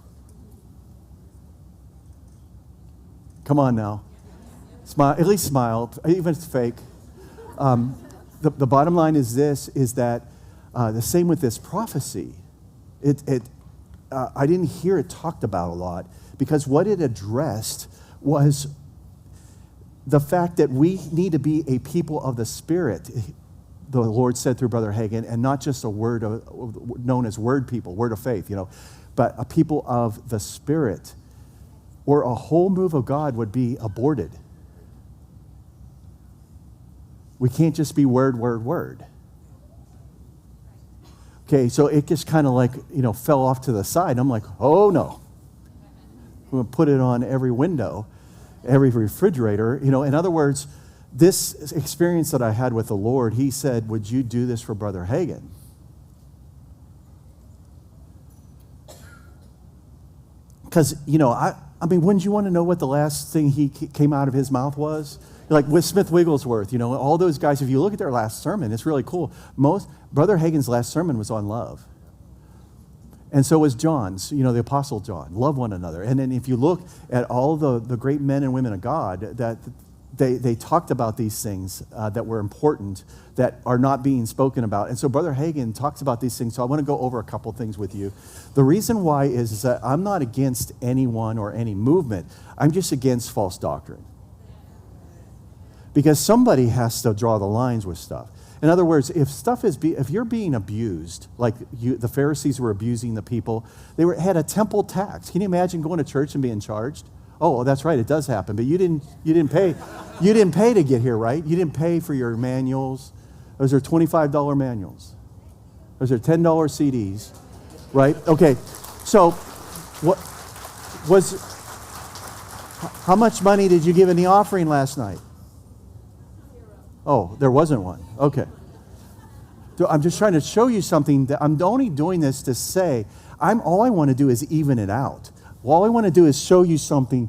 Come on now. Smile, at least smile, even if it's fake. The bottom line is this, is that the same with this prophecy. I didn't hear it talked about a lot because what it addressed was the fact that we need to be a people of the Spirit, the Lord said through Brother Hagin, and not just a word known as word people, word of faith, but a people of the Spirit, or a whole move of God would be aborted. We can't just be word, word, word. Okay, so it just kind of like, fell off to the side. I'm like, oh no. I'm going to put it on every window, every refrigerator. In other words, this experience that I had with the Lord, he said, would you do this for Brother Hagin? Because, I mean, wouldn't you want to know what the last thing he came out of his mouth was? Like with Smith Wigglesworth, all those guys, if you look at their last sermon, it's really cool. Brother Hagin's last sermon was on love. And so was John's, the Apostle John. Love one another. And then if you look at all the great men and women of God, that they talked about these things that were important, that are not being spoken about. And so Brother Hagin talks about these things. So I want to go over a couple things with you. The reason why is that I'm not against anyone or any movement. I'm just against false doctrine. Because somebody has to draw the lines with stuff. In other words, if you're being abused, like the Pharisees were abusing the people, had a temple tax. Can you imagine going to church and being charged? Oh, that's right, it does happen. But you didn't pay. You didn't pay to get here, right? You didn't pay for your manuals. Those are $25 manuals. Those are $10 CDs, right? Okay, so how much money did you give in the offering last night? Oh, there wasn't one. Okay. I'm just trying to show you something that I'm only doing this to say, all I want to do is even it out. All I want to do is show you something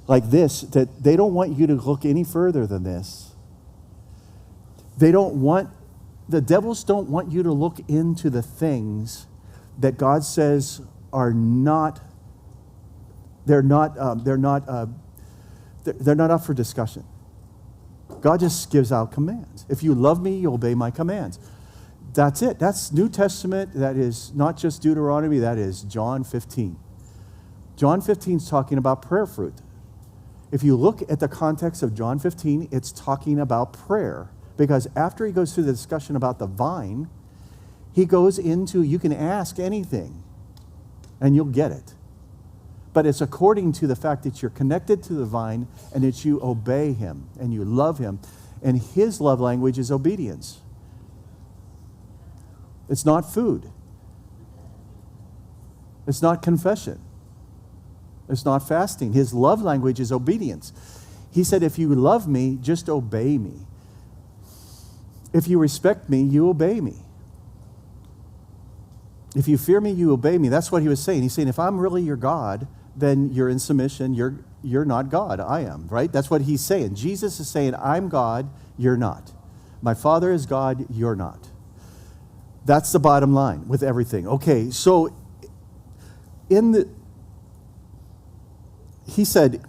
like this, that they don't want you to look any further than this. The devils don't want you to look into the things that God says are not, they're not up for discussion. God just gives out commands. If you love me, you obey my commands. That's it. That's New Testament. That is not just Deuteronomy. That is John 15. John 15 is talking about prayer fruit. If you look at the context of John 15, it's talking about prayer. Because after he goes through the discussion about the vine, he goes into, you can ask anything and you'll get it. But it's according to the fact that you're connected to the vine and that you obey him and you love him. And his love language is obedience. It's not food. It's not confession. It's not fasting. His love language is obedience. He said, if you love me, just obey me. If you respect me, you obey me. If you fear me, you obey me. That's what he was saying. He's saying, if I'm really your God, then you're in submission. You're not God. I am, right? That's what he's saying. Jesus is saying, I'm God, you're not. My Father is God, you're not. That's the bottom line with everything. Okay, so he said,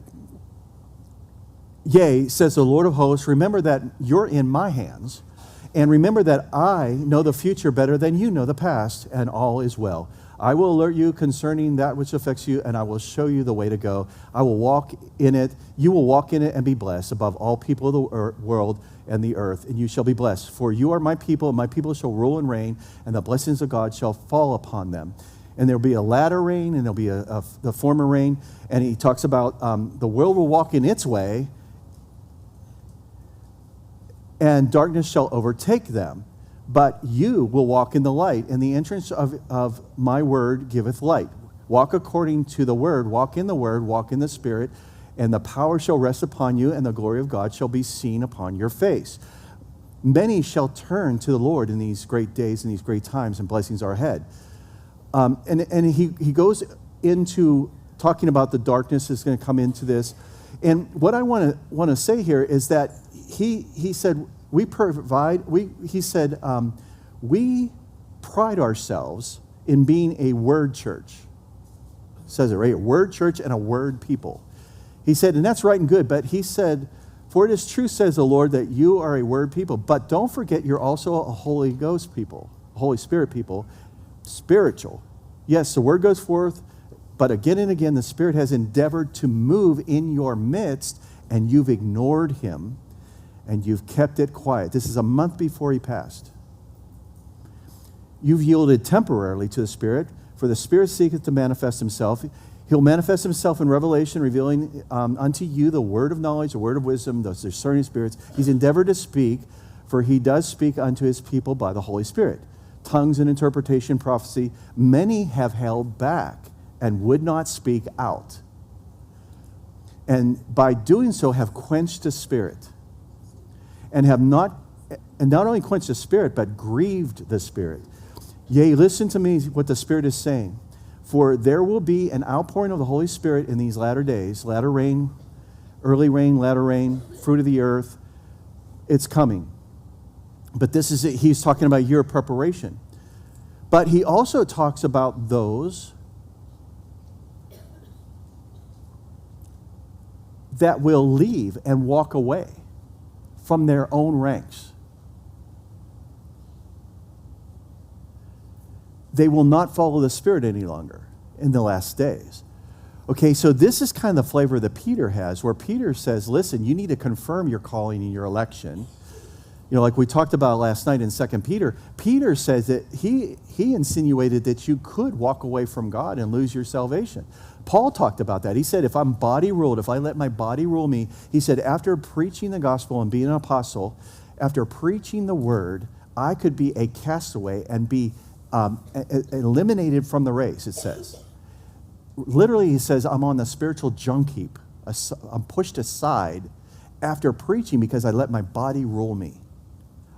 yea, says the Lord of hosts, remember that you're in my hands, and remember that I know the future better than you know the past, and all is well. I will alert you concerning that which affects you, and I will show you the way to go. I will walk in it. You will walk in it and be blessed above all people of the world and the earth, and you shall be blessed. For you are my people, and my people shall rule and reign, and the blessings of God shall fall upon them. And there'll be a latter rain, and there'll be the former rain. And he talks about the world will walk in its way, and darkness shall overtake them. But you will walk in the light, and the entrance of my word giveth light. Walk according to the word, walk in the word, walk in the Spirit, and the power shall rest upon you, and the glory of God shall be seen upon your face. Many shall turn to the Lord in these great days and these great times, and blessings are ahead. And he goes into talking about the darkness is going to come into this. And what I want to say here is that he said, we pride ourselves in being a word church. It says it right here, word church and a word people. He said, and that's right and good, but he said, for it is true, says the Lord, that you are a word people. But don't forget, you're also a Holy Ghost people, Holy Spirit people, spiritual. Yes, the word goes forth, but again and again, the Spirit has endeavored to move in your midst, and you've ignored him, and you've kept it quiet. This is a month before he passed. You've yielded temporarily to the Spirit, for the Spirit seeketh to manifest himself. He'll manifest himself in revelation, revealing unto you the word of knowledge, the word of wisdom, those discerning spirits. He's endeavored to speak, for he does speak unto his people by the Holy Spirit. Tongues and interpretation, prophecy, many have held back and would not speak out. And by doing so have quenched the Spirit. And not only quenched the Spirit, but grieved the Spirit. Yea, listen to me what the Spirit is saying. For there will be an outpouring of the Holy Spirit in these latter days, latter rain, early rain, latter rain, fruit of the earth. It's coming. But this is it. He's talking about your preparation. But he also talks about those that will leave and walk away from their own ranks. They will not follow the Spirit any longer in the last days. Okay, so this is kind of the flavor that Peter has, where Peter says, listen, you need to confirm your calling and your election. You know, like we talked about last night in 2 Peter, Peter says that he insinuated that you could walk away from God and lose your salvation. Paul talked about that. He said, if I'm body ruled, if I let my body rule me, he said, after preaching the gospel and being an apostle, after preaching the word, I could be a castaway and be eliminated from the race, it says. Literally, he says, I'm on the spiritual junk heap. I'm pushed aside after preaching because I let my body rule me.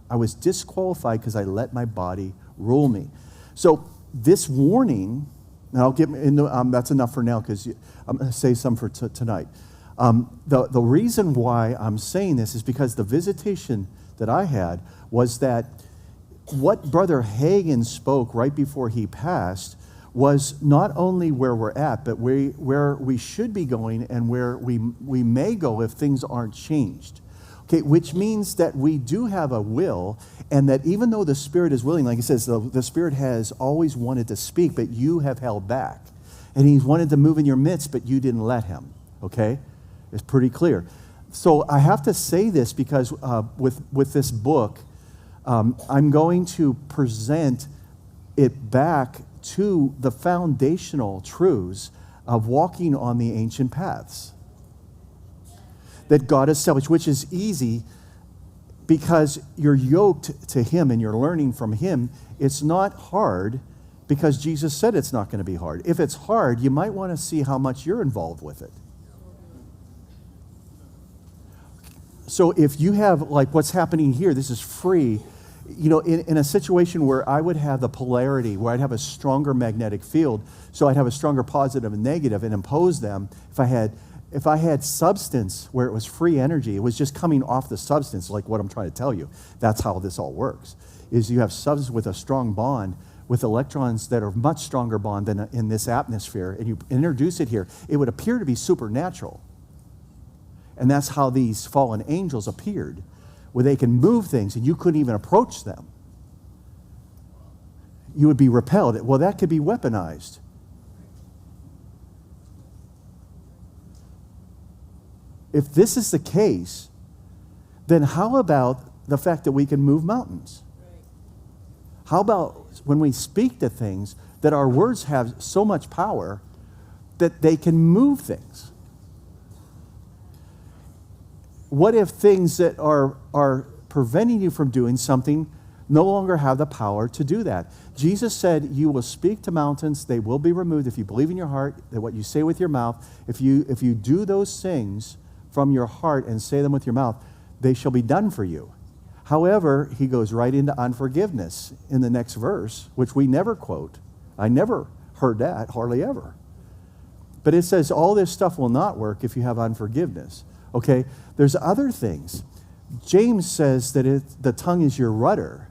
I was disqualified because I let my body rule me. So this warning, and I'll get into, that's enough for now because I'm going to say some for tonight. The reason why I'm saying this is because the visitation that I had was that what Brother Hagin spoke right before he passed was not only where we're at, but where we should be going and where we may go if things aren't changed. Okay, which means that we do have a will, and that even though the Spirit is willing, like he says, the Spirit has always wanted to speak, but you have held back. And he's wanted to move in your midst, but you didn't let him. Okay? It's pretty clear. So I have to say this because with this book, I'm going to present it back to the foundational truths of walking on the ancient paths that God established, which is easy because you're yoked to him and you're learning from him. It's not hard because Jesus said it's not going to be hard. If it's hard, you might want to see how much you're involved with it. So if you have, like what's happening here, this is free. You know, in a situation where I would have the polarity, where I'd have a stronger magnetic field, so I'd have a stronger positive and negative and impose them. If I had substance where it was free energy, it was just coming off the substance, like what I'm trying to tell you. That's how this all works, is you have substance with a strong bond with electrons that are much stronger bond than in this atmosphere, and you introduce it here. It would appear to be supernatural. And that's how these fallen angels appeared, where they can move things and you couldn't even approach them. You would be repelled. Well, that could be weaponized. If this is the case, then how about the fact that we can move mountains? How about when we speak to things that our words have so much power that they can move things? What if things that are preventing you from doing something no longer have the power to do that? Jesus said, you will speak to mountains, they will be removed if you believe in your heart, that what you say with your mouth, if you do those things from your heart and say them with your mouth, they shall be done for you. However, he goes right into unforgiveness in the next verse, which we never quote. I never heard that, hardly ever. But it says all this stuff will not work if you have unforgiveness. Okay, there's other things. James says that the tongue is your rudder,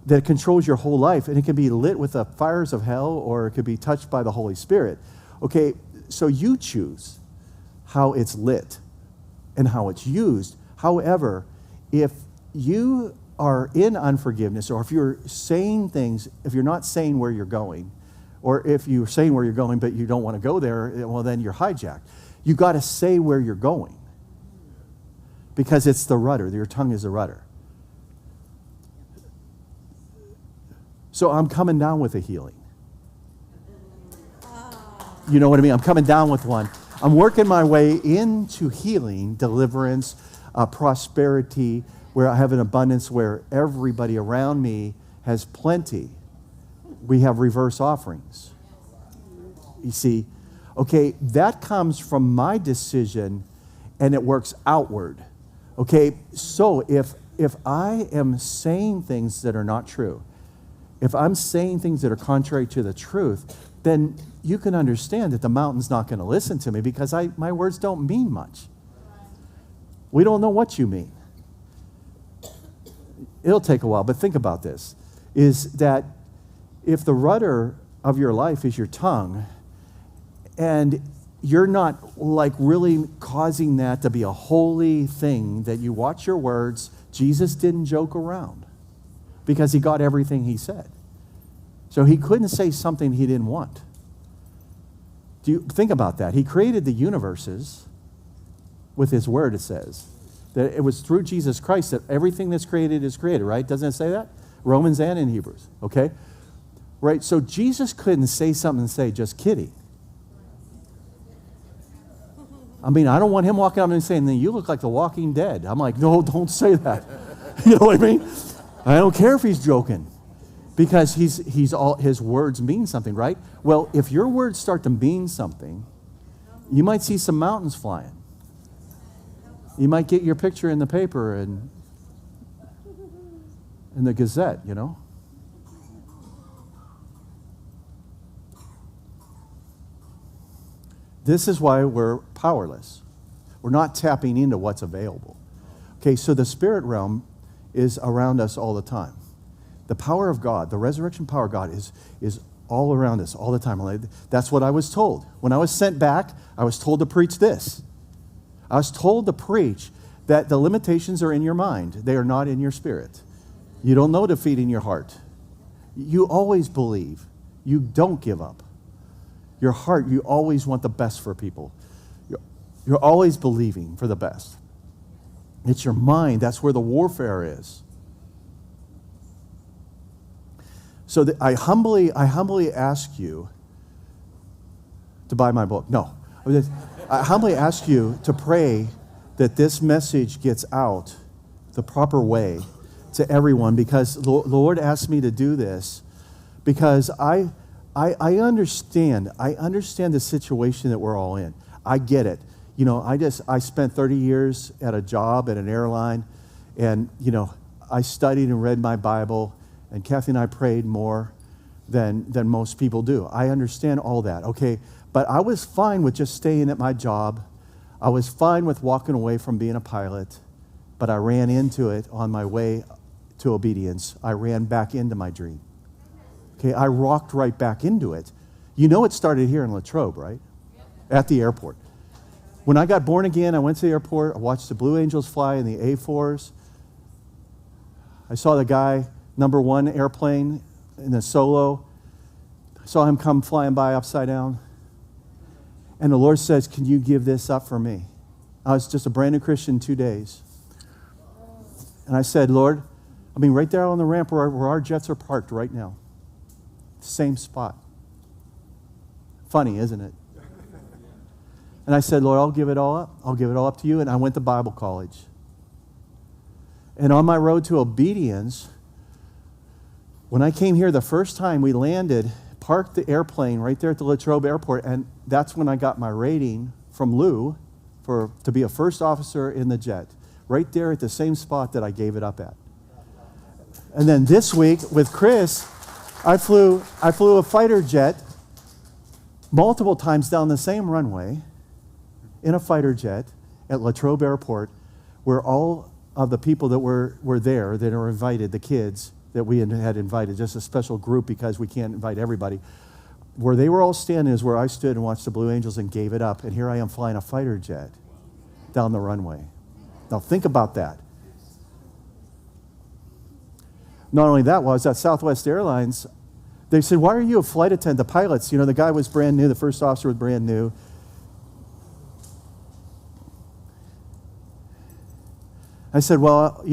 that it controls your whole life, and it can be lit with the fires of hell, or it could be touched by the Holy Spirit. Okay, so you choose how it's lit and how it's used. However, if you are in unforgiveness, or if you're saying things, if you're not saying where you're going, or if you're saying where you're going but you don't want to go there, well, then you're hijacked. You got to say where you're going, because it's the rudder. Your tongue is the rudder. So I'm coming down with a healing. You know what I mean? I'm coming down with one. I'm working my way into healing, deliverance, prosperity, where I have an abundance, where everybody around me has plenty. We have reverse offerings. You see, okay, that comes from my decision, and it works outward. Okay, so if I am saying things that are not true, if I'm saying things that are contrary to the truth, then you can understand that the mountain's not going to listen to me, because my words don't mean much. We don't know what you mean. It'll take a while, but think about this, is that if the rudder of your life is your tongue, and you're not like really causing that to be a holy thing, that you watch your words. Jesus didn't joke around, because he got everything he said. So he couldn't say something he didn't want. Do you think about that? He created the universes with his word, it says. That it was through Jesus Christ that everything that's created is created, right? Doesn't it say that? Romans and in Hebrews, okay? Right, so Jesus couldn't say something and say, just kidding. I mean, I don't want him walking up and saying, you look like the Walking Dead. I'm like, no, don't say that. You know what I mean? I don't care if he's joking, because he's all, his words mean something, right? Well, if your words start to mean something, you might see some mountains flying. You might get your picture in the paper and in the Gazette, you know? This is why we're powerless. We're not tapping into what's available. Okay, so the spirit realm is around us all the time. The power of God, the resurrection power of God is all around us all the time. That's what I was told. When I was sent back, I was told to preach this. I was told to preach that the limitations are in your mind. They are not in your spirit. You don't know defeat in your heart. You always believe. You don't give up. Your heart, you always want the best for people. You're always believing for the best. It's your mind. That's where the warfare is. So I humbly ask you to buy my book. No. I humbly ask you to pray that this message gets out the proper way to everyone, because the Lord asked me to do this, because I understand the situation that we're all in. I get it. You know, I spent 30 years at a job at an airline, and, you know, I studied and read my Bible, and Kathy and I prayed more than most people do. I understand all that, okay? But I was fine with just staying at my job. I was fine with walking away from being a pilot, but I ran into it on my way to obedience. I ran back into my dream. Okay, I rocked right back into it. You know, it started here in Latrobe, right? At the airport. When I got born again, I went to the airport. I watched the Blue Angels fly in the A4s. I saw the guy, number 1 airplane in the solo. I saw him come flying by upside down. And the Lord says, can you give this up for me? I was just a brand new Christian 2 days. And I said, Lord, right there on the ramp where our jets are parked right now. Same spot. Funny, isn't it? And I said, Lord, I'll give it all up. I'll give it all up to you. And I went to Bible college. And on my road to obedience, when I came here the first time, we landed, parked the airplane right there at the Latrobe Airport, and that's when I got my rating from Lou to be a first officer in the jet, right there at the same spot that I gave it up at. And then this week with Chris, I flew a fighter jet multiple times down the same runway in a fighter jet at Latrobe Airport, where all of the people that were there that are invited, the kids that we had invited, just a special group because we can't invite everybody, Where they were all standing is where I stood and watched the Blue Angels and gave it up. And here I am flying a fighter jet down the runway. Now think about that. Not only that, was at Southwest Airlines, they said, why are you a flight attendant? The pilots, the guy was brand new, the first officer was brand new. I said, well,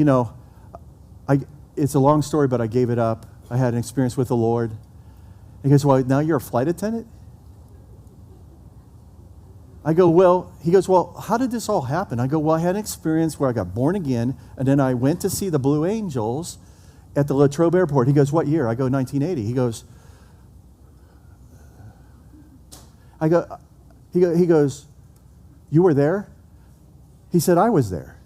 it's a long story, but I gave it up. I had an experience with the Lord. He goes, well, now you're a flight attendant? I go, well, he goes, well, how did this all happen? I go, well, I had an experience where I got born again, and then I went to see the Blue Angels at the Latrobe Airport. He goes, what year? I go, 1980. He goes, he goes, you were there? He said, I was there.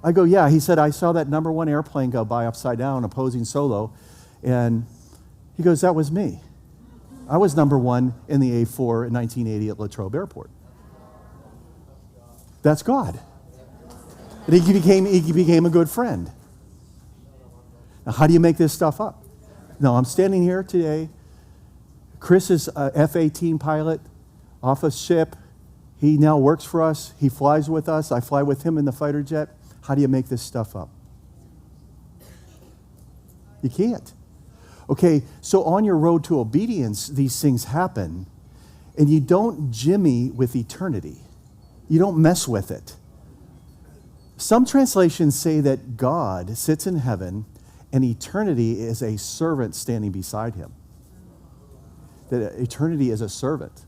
I go, yeah. He said, I saw that number 1 airplane go by upside down, opposing solo. And he goes, that was me. I was number 1 in the A4 in 1980 at Latrobe Airport. That's God. And he became a good friend. Now, how do you make this stuff up? No, I'm standing here today. Chris is a F-18 pilot off a ship. He now works for us. He flies with us. I fly with him in the fighter jet. How do you make this stuff up? You can't. Okay, so on your road to obedience, these things happen, and you don't jimmy with eternity. You don't mess with it. Some translations say that God sits in heaven and eternity is a servant standing beside him. That eternity is a servant.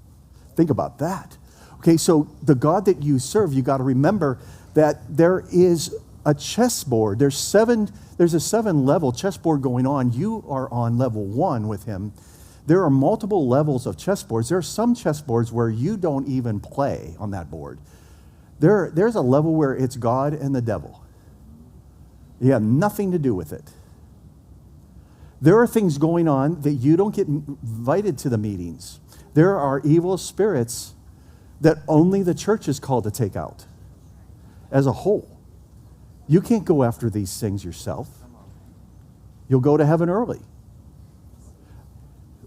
Think about that. Okay, so the God that you serve, you got to remember that there is a chessboard. There's a 7-level chessboard going on. You are on level 1 with him. There are multiple levels of chessboards. There are some chessboards where you don't even play on that board. There's a level where it's God and the devil. You have nothing to do with it. There are things going on that you don't get invited to the meetings. There are evil spirits that only the church is called to take out as a whole. You can't go after these things yourself. You'll go to heaven early.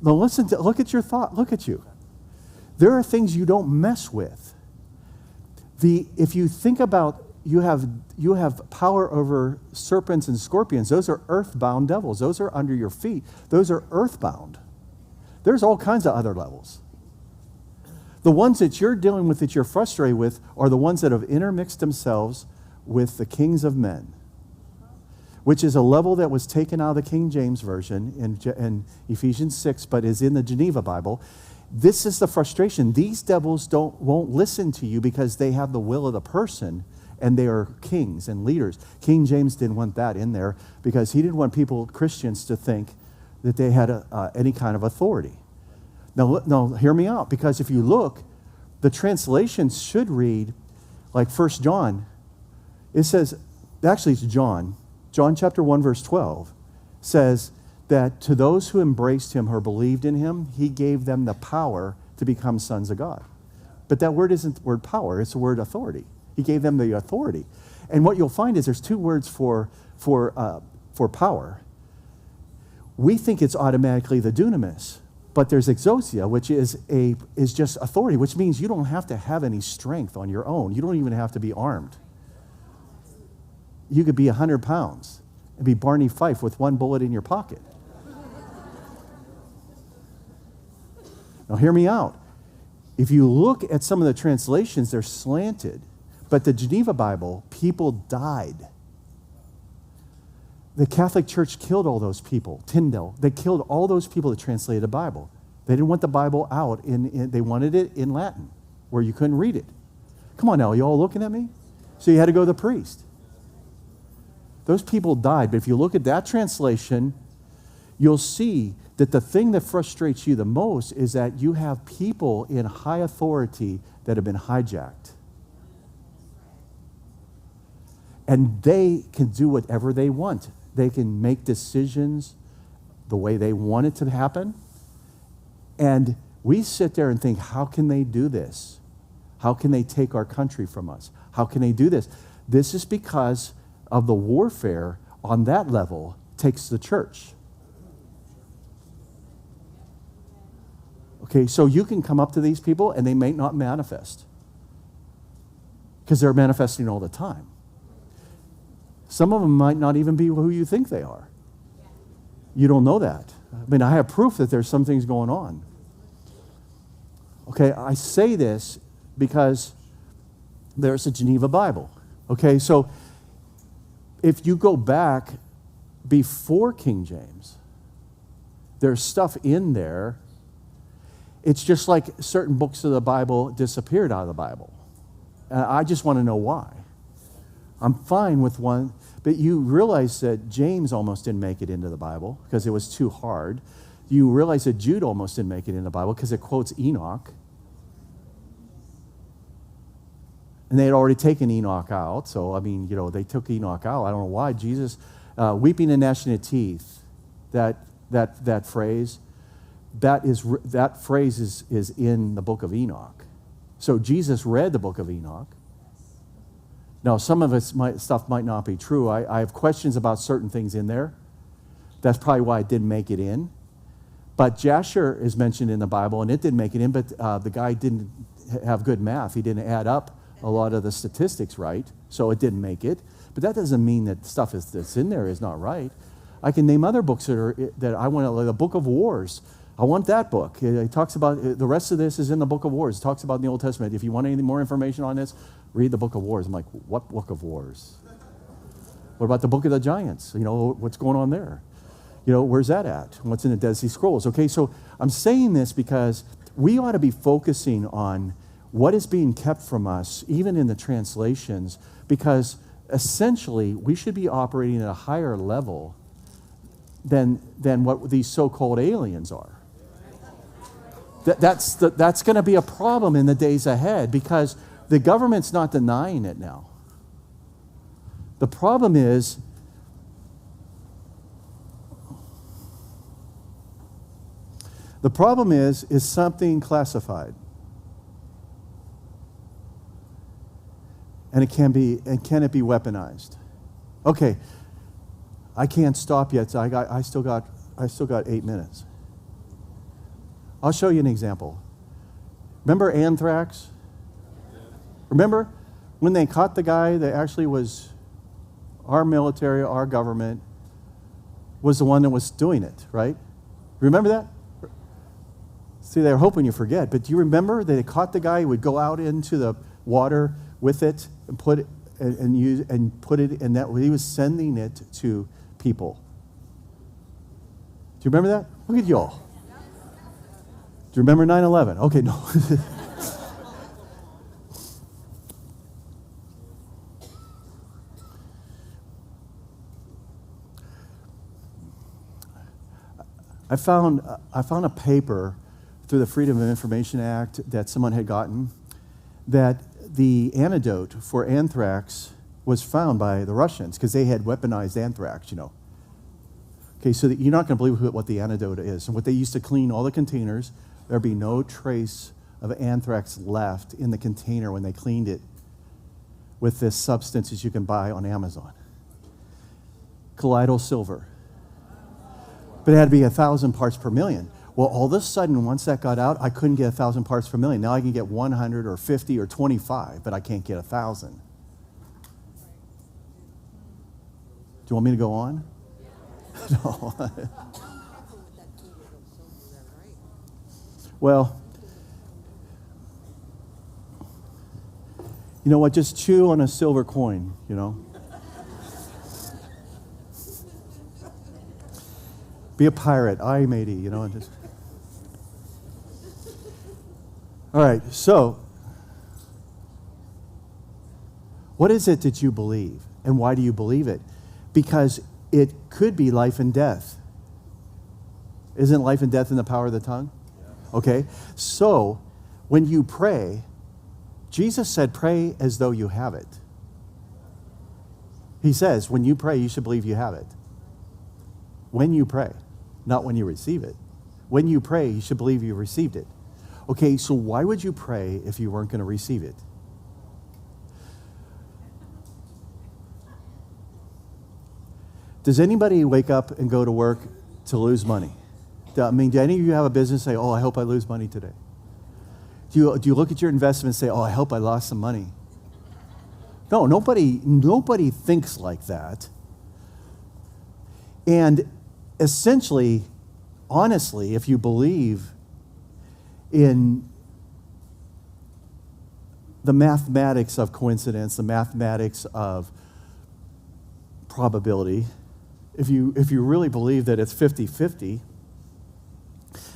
Now look at your thought. Look at you. There are things you don't mess with. If you think about, you have power over serpents and scorpions. Those are earthbound devils. Those are under your feet. Those are earthbound. There's all kinds of other levels. The ones that you're dealing with, that you're frustrated with, are the ones that have intermixed themselves with the kings of men, which is a level that was taken out of the King James Version in Ephesians 6, but is in the Geneva Bible. This is the frustration. These devils won't listen to you because they have the will of the person, and they are kings and leaders. King James didn't want that in there because he didn't want Christians, to think that they had any kind of authority. Now, hear me out, because if you look, the translations should read like 1 John. It says, actually it's John chapter 1, verse 12, says that to those who embraced him or believed in him, he gave them the power to become sons of God. But that word isn't the word power, it's the word authority. He gave them the authority. And what you'll find is there's 2 words for power. We think it's automatically the dunamis, but there's exousia, which is just authority, which means you don't have to have any strength on your own. You don't even have to be armed. You could be 100 pounds and be Barney Fife with 1 bullet in your pocket. Now hear me out. If you look at some of the translations, they're slanted. But the Geneva Bible, people died. The Catholic Church killed all those people. Tyndale, they killed all those people that translated the Bible. They didn't want the Bible out. They wanted it in Latin, where you couldn't read it. Come on now, you all looking at me? So you had to go to the priest. Those people died. But if you look at that translation, you'll see that the thing that frustrates you the most is that you have people in high authority that have been hijacked. And they can do whatever they want. They can make decisions the way they want it to happen. And we sit there and think, how can they do this? How can they take our country from us? How can they do this? This is because of the warfare on that level takes the church. Okay, so you can come up to these people and they may not manifest because they're manifesting all the time. Some of them might not even be who you think they are. You don't know that. I mean, I have proof that there's some things going on. Okay, I say this because there's a Geneva Bible. Okay, so if you go back before King James, there's stuff in there. It's just like certain books of the Bible disappeared out of the Bible. I just want to know why. I'm fine with one, but you realize that James almost didn't make it into the Bible because it was too hard. You realize that Jude almost didn't make it in the Bible because it quotes Enoch. And they had already taken Enoch out. So, I mean, they took Enoch out. I don't know why. Jesus, weeping and gnashing of teeth, that phrase, that phrase is in the book of Enoch. So Jesus read the book of Enoch. Now, some of stuff might not be true. I have questions about certain things in there. That's probably why it didn't make it in. But Jasher is mentioned in the Bible, and it didn't make it in, but the guy didn't have good math. He didn't add up a lot of the statistics right, so it didn't make it. But that doesn't mean that stuff that's in there is not right. I can name other books that I want, like the Book of Wars. I want that book. It talks about, the rest of this is in the Book of Wars. It talks about in the Old Testament. If you want any more information on this, read the Book of Wars. I'm like, what Book of Wars? What about the Book of the Giants? What's going on there? Where's that at? What's in the Dead Sea Scrolls? Okay, so I'm saying this because we ought to be focusing on what is being kept from us, even in the translations, because essentially we should be operating at a higher level than what these so-called aliens are. That's going to be a problem in the days ahead because the government's not denying it now. The problem is something classified. And can it be weaponized? Okay, I can't stop yet. So I still got 8 minutes. I'll show you an example. Remember anthrax? Remember when they caught the guy that actually was our military, our government was the one that was doing it, right? Remember that? See, they were hoping you forget, but do you remember they caught the guy who would go out into the water with it and put it and put it in that he was sending it to people. Do you remember that? Look at y'all. Do you remember 9/11? Okay, no. I found a paper through the Freedom of Information Act that someone had gotten that the antidote for anthrax was found by the Russians because they had weaponized anthrax, Okay, so you're not going to believe what the antidote is. And what they used to clean all the containers, there'd be no trace of anthrax left in the container when they cleaned it with this substance that you can buy on Amazon. Colloidal silver. But it had to be 1,000 parts per million. Well, all of a sudden, once that got out, I couldn't get 1,000 parts per million. Now I can get 100 or 50 or 25, but I can't get 1,000. Do you want me to go on? No. Well, you know what? Just chew on a silver coin, Be a pirate, I matey, and just. All right, so what is it that you believe, and why do you believe it? Because it could be life and death. Isn't life and death in the power of the tongue? Yeah. Okay, so when you pray, Jesus said, pray as though you have it. He says, when you pray, you should believe you have it. When you pray, not when you receive it. When you pray, you should believe you received it. Okay, so why would you pray if you weren't going to receive it? Does anybody wake up and go to work to lose money? I mean, do any of you have a business say, oh, I hope I lose money today? Do you look at your investment and say, oh, I hope I lost some money? No, nobody thinks like that. And essentially, honestly, if you believe in the mathematics of coincidence, the mathematics of probability, if you really believe that it's 50-50,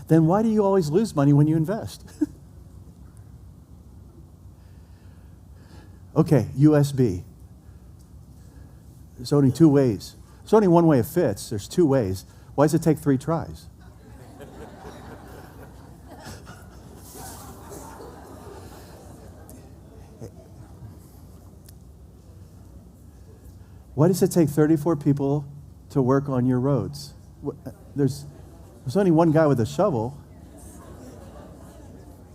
then why do you always lose money when you invest? Okay, USB. There's only two ways. There's only one way it fits. There's two ways. Why does it take 3 tries? Why does it take 34 people to work on your roads? There's only one guy with a shovel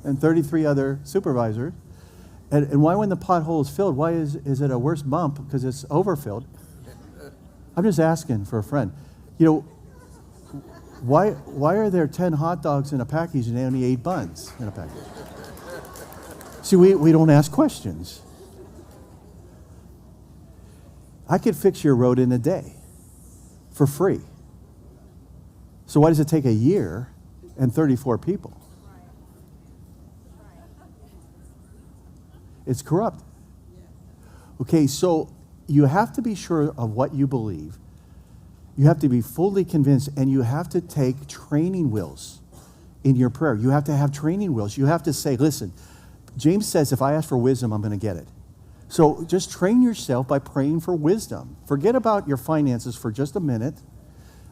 and 33 other supervisors. And why, when the pothole is filled, why is it a worse bump? Because it's overfilled. I'm just asking for a friend. You know, why are there 10 hot dogs in a package and only 8 buns in a package? See, we don't ask questions. I could fix your road in a day for free. So why does it take a year and 34 people? It's corrupt. Okay, so you have to be sure of what you believe. You have to be fully convinced, and you have to take training wheels in your prayer. You have to have training wheels. You have to say, listen, James says if I ask for wisdom, I'm going to get it. So just train yourself by praying for wisdom. Forget about your finances for just a minute.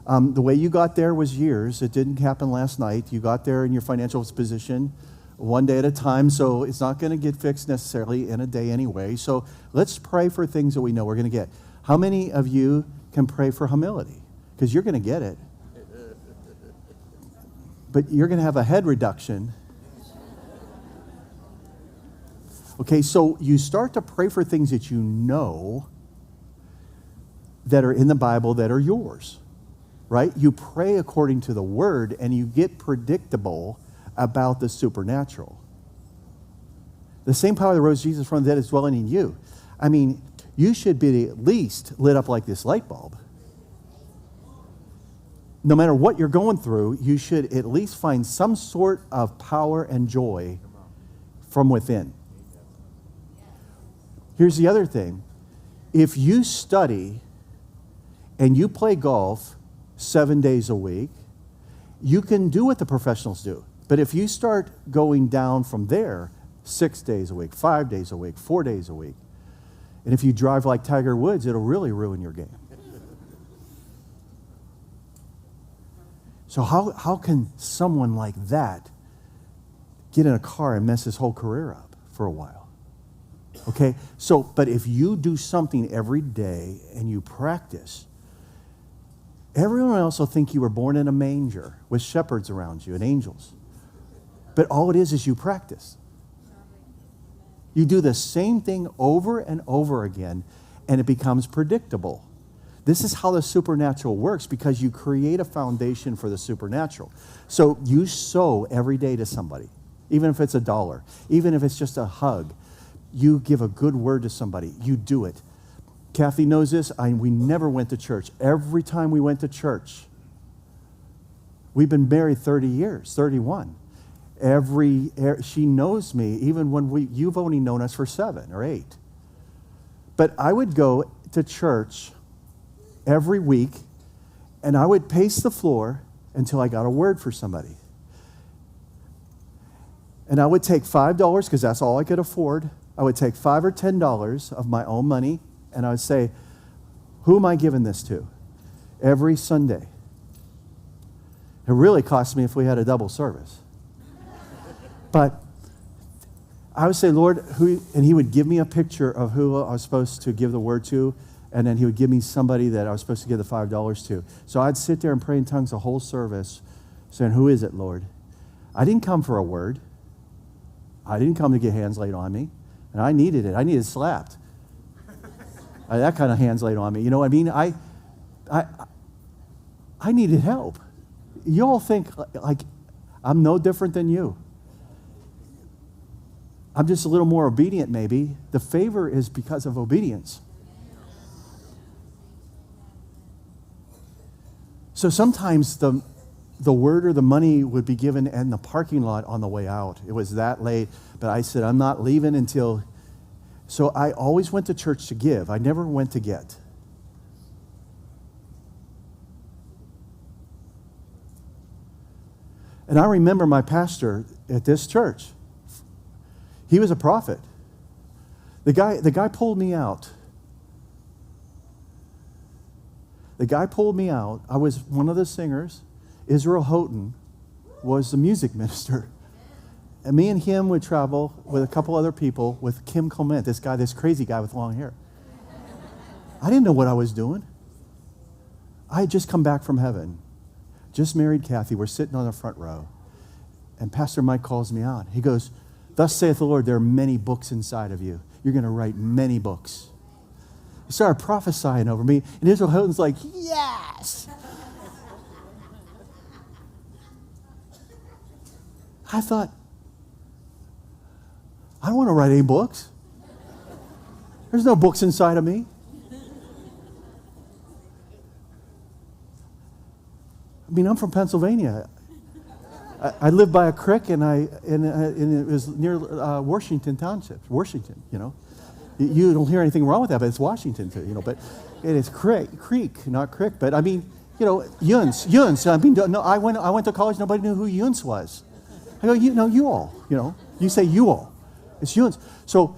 The way you got there was years. It didn't happen last night. You got there in your financial position one day at a time, so it's not going to get fixed necessarily in a day anyway. So let's pray for things that we know we're going to get. How many of you can pray for humility? Because you're going to get it. But you're going to have a head reduction. Okay, so you start to pray for things that you know that are in the Bible that are yours, right? You pray according to the Word, and you get predictable about the supernatural. The same power that rose Jesus from the dead is dwelling in you. I mean, you should be at least lit up like this light bulb. No matter what you're going through, you should at least find some sort of power and joy from within. Here's the other thing. If you study and you play golf 7 days a week, you can do what the professionals do. But if you start going down from there 6 days a week, 5 days a week, 4 days a week, and if you drive like Tiger Woods, it'll really ruin your game. So how can someone like that get in a car and mess his whole career up for a while? Okay, so, but if you do something every day and you practice, everyone else will think you were born in a manger with shepherds around you and angels. But all it is you practice. You do the same thing over and over again, and it becomes predictable. This is how the supernatural works, because you create a foundation for the supernatural. So you sow every day to somebody, even if it's $1, even if it's just a hug. You give a good word to somebody. You do it. Kathy knows this. We never went to church. Every time we went to church, we've been married 30 years, 31. She knows me, even when you've only known us for 7 or 8. But I would go to church every week, and I would pace the floor until I got a word for somebody. And I would take $5, because that's all I could afford. I would take $5 or $10 of my own money, and I would say, who am I giving this to? Every Sunday. It really cost me if we had a double service. But I would say, Lord, who, and he would give me a picture of who I was supposed to give the word to, and then he would give me somebody that I was supposed to give the $5 to. So I'd sit there and pray in tongues the whole service, saying, who is it, Lord? I didn't come for a word. I didn't come to get hands laid on me. And I needed it. I needed slapped. That kind of hands laid on me. You know what I mean? I needed help. You all think like I'm no different than you. I'm just a little more obedient maybe. The favor is because of obedience. So sometimes the word or the money would be given in the parking lot on the way out. It was that late, but I said, I'm not leaving until... So I always went to church to give. I never went to get. And I remember my pastor at this church. He was a prophet. The guy pulled me out. The guy pulled me out. I was one of the singers. Israel Houghton was the music minister. And me and him would travel with a couple other people with Kim Clement, this crazy guy with long hair. I didn't know what I was doing. I had just come back from heaven. Just married Kathy. We're sitting on the front row. And Pastor Mike calls me out. He goes, "Thus saith the Lord, there are many books inside of you. You're going to write many books." He started prophesying over me. And Israel Houghton's like, yes. I thought, I don't want to write any books. There's no books inside of me. I mean, I'm from Pennsylvania. I live by a creek, and it was near Washington Township. Washington, you know. You don't hear anything wrong with that, but it's Washington, too, you know. But it is creek, not crick. But I mean, you know, Yuns. I mean, no, I went to college. Nobody knew who Yuns was. I go, you all. You know, you say you all. It's Yuns. So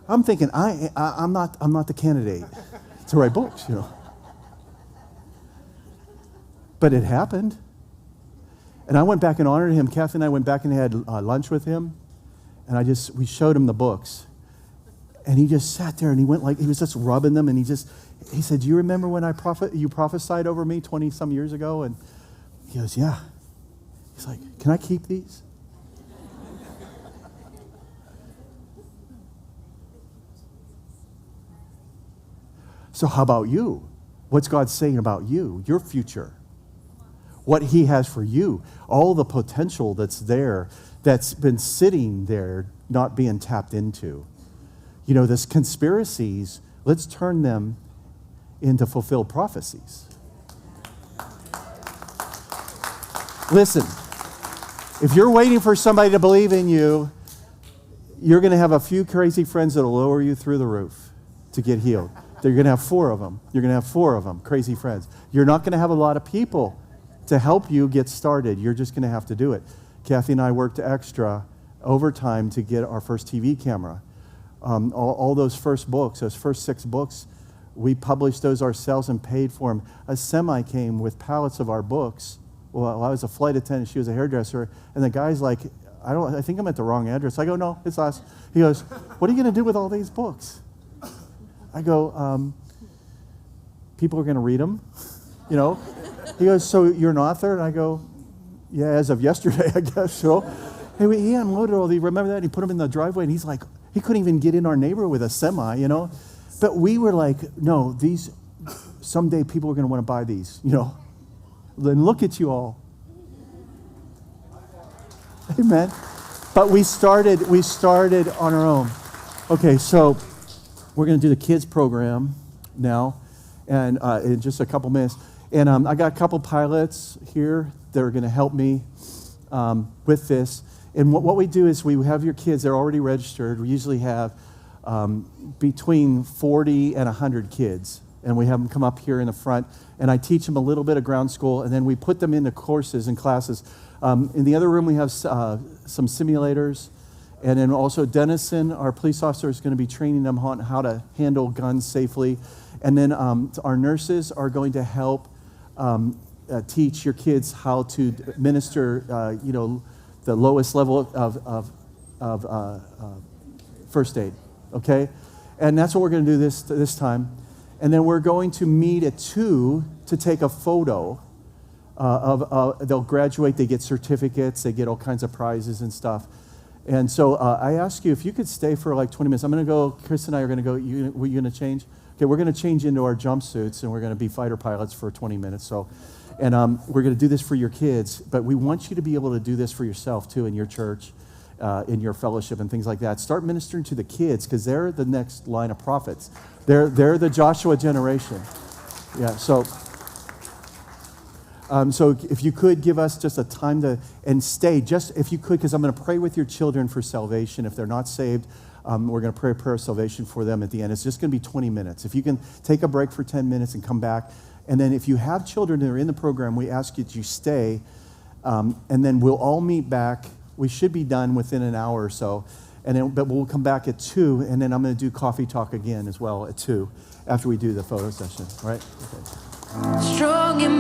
I'm thinking, I'm not the candidate to write books, you know. But it happened. And I went back and honored him. Kathy and I went back and had lunch with him. And we showed him the books. And he just sat there and he was just rubbing them. And he said, "Do you remember when you prophesied over me 20 some years ago?" And he goes, "Yeah." He's like, "Can I keep these?" So how about you? What's God saying about you, your future? What he has for you, all the potential that's there, that's been sitting there, not being tapped into. You know, this conspiracies, let's turn them into fulfilled prophecies. Listen, if you're waiting for somebody to believe in you, you're going to have a few crazy friends that will lower you through the roof to get healed. You're going to have 4 of them. You're going to have 4 of them, crazy friends. You're not going to have a lot of people to help you get started. You're just going to have to do it. Kathy and I worked extra overtime to get our first TV camera. All those first books, those first 6 books, we published those ourselves and paid for them. A semi came with pallets of our books. Well, I was a flight attendant. She was a hairdresser. And the guy's like, I think I'm at the wrong address. I go, "No, it's us." He goes, "What are you going to do with all these books?" I go, "People are going to read them, you know." He goes, "So you're an author?" And I go, "Yeah, as of yesterday, I guess so." Hey, he unloaded all these, remember that? He put them in the driveway, and he's like, he couldn't even get in our neighborhood with a semi, you know. But we were like, no, someday people are going to want to buy these, you know. Then look at you all. Amen. But we started on our own. Okay, so we're going to do the kids program now, and in just a couple minutes. And I got a couple pilots here that are going to help me with this. And what we do is we have your kids, they're already registered. We usually have between 40 and 100 kids. And we have them come up here in the front. And I teach them a little bit of ground school. And then we put them into courses and classes. In the other room, we have some simulators. And then also Dennison, our police officer, is going to be training them on how to handle guns safely. And then our nurses are going to help teach your kids how to administer, the lowest level of first aid. Okay, and that's what we're going to do this time. And then we're going to meet at 2 to take a photo they'll graduate, they get certificates, they get all kinds of prizes and stuff. And so I ask you if you could stay for like 20 minutes. I'm going to go, Chris and I are going to go, you going to change Okay, we're going to change into our jumpsuits, and we're going to be fighter pilots for 20 minutes. So, and we're going to do this for your kids, but we want you to be able to do this for yourself, too, in your church, in your fellowship, and things like that. Start ministering to the kids, because they're the next line of prophets. They're the Joshua generation. Yeah, so if you could give us just a time to, and stay, just if you could, because I'm going to pray with your children for salvation. If they're not saved, we're going to pray a prayer of salvation for them at the end. It's just going to be 20 minutes. If you can take a break for 10 minutes and come back. And then if you have children that are in the program, we ask you that you stay, and then we'll all meet back. We should be done within an hour or so, but we'll come back at 2, and then I'm going to do coffee talk again as well at 2 after we do the photo session, right? Okay. Strong in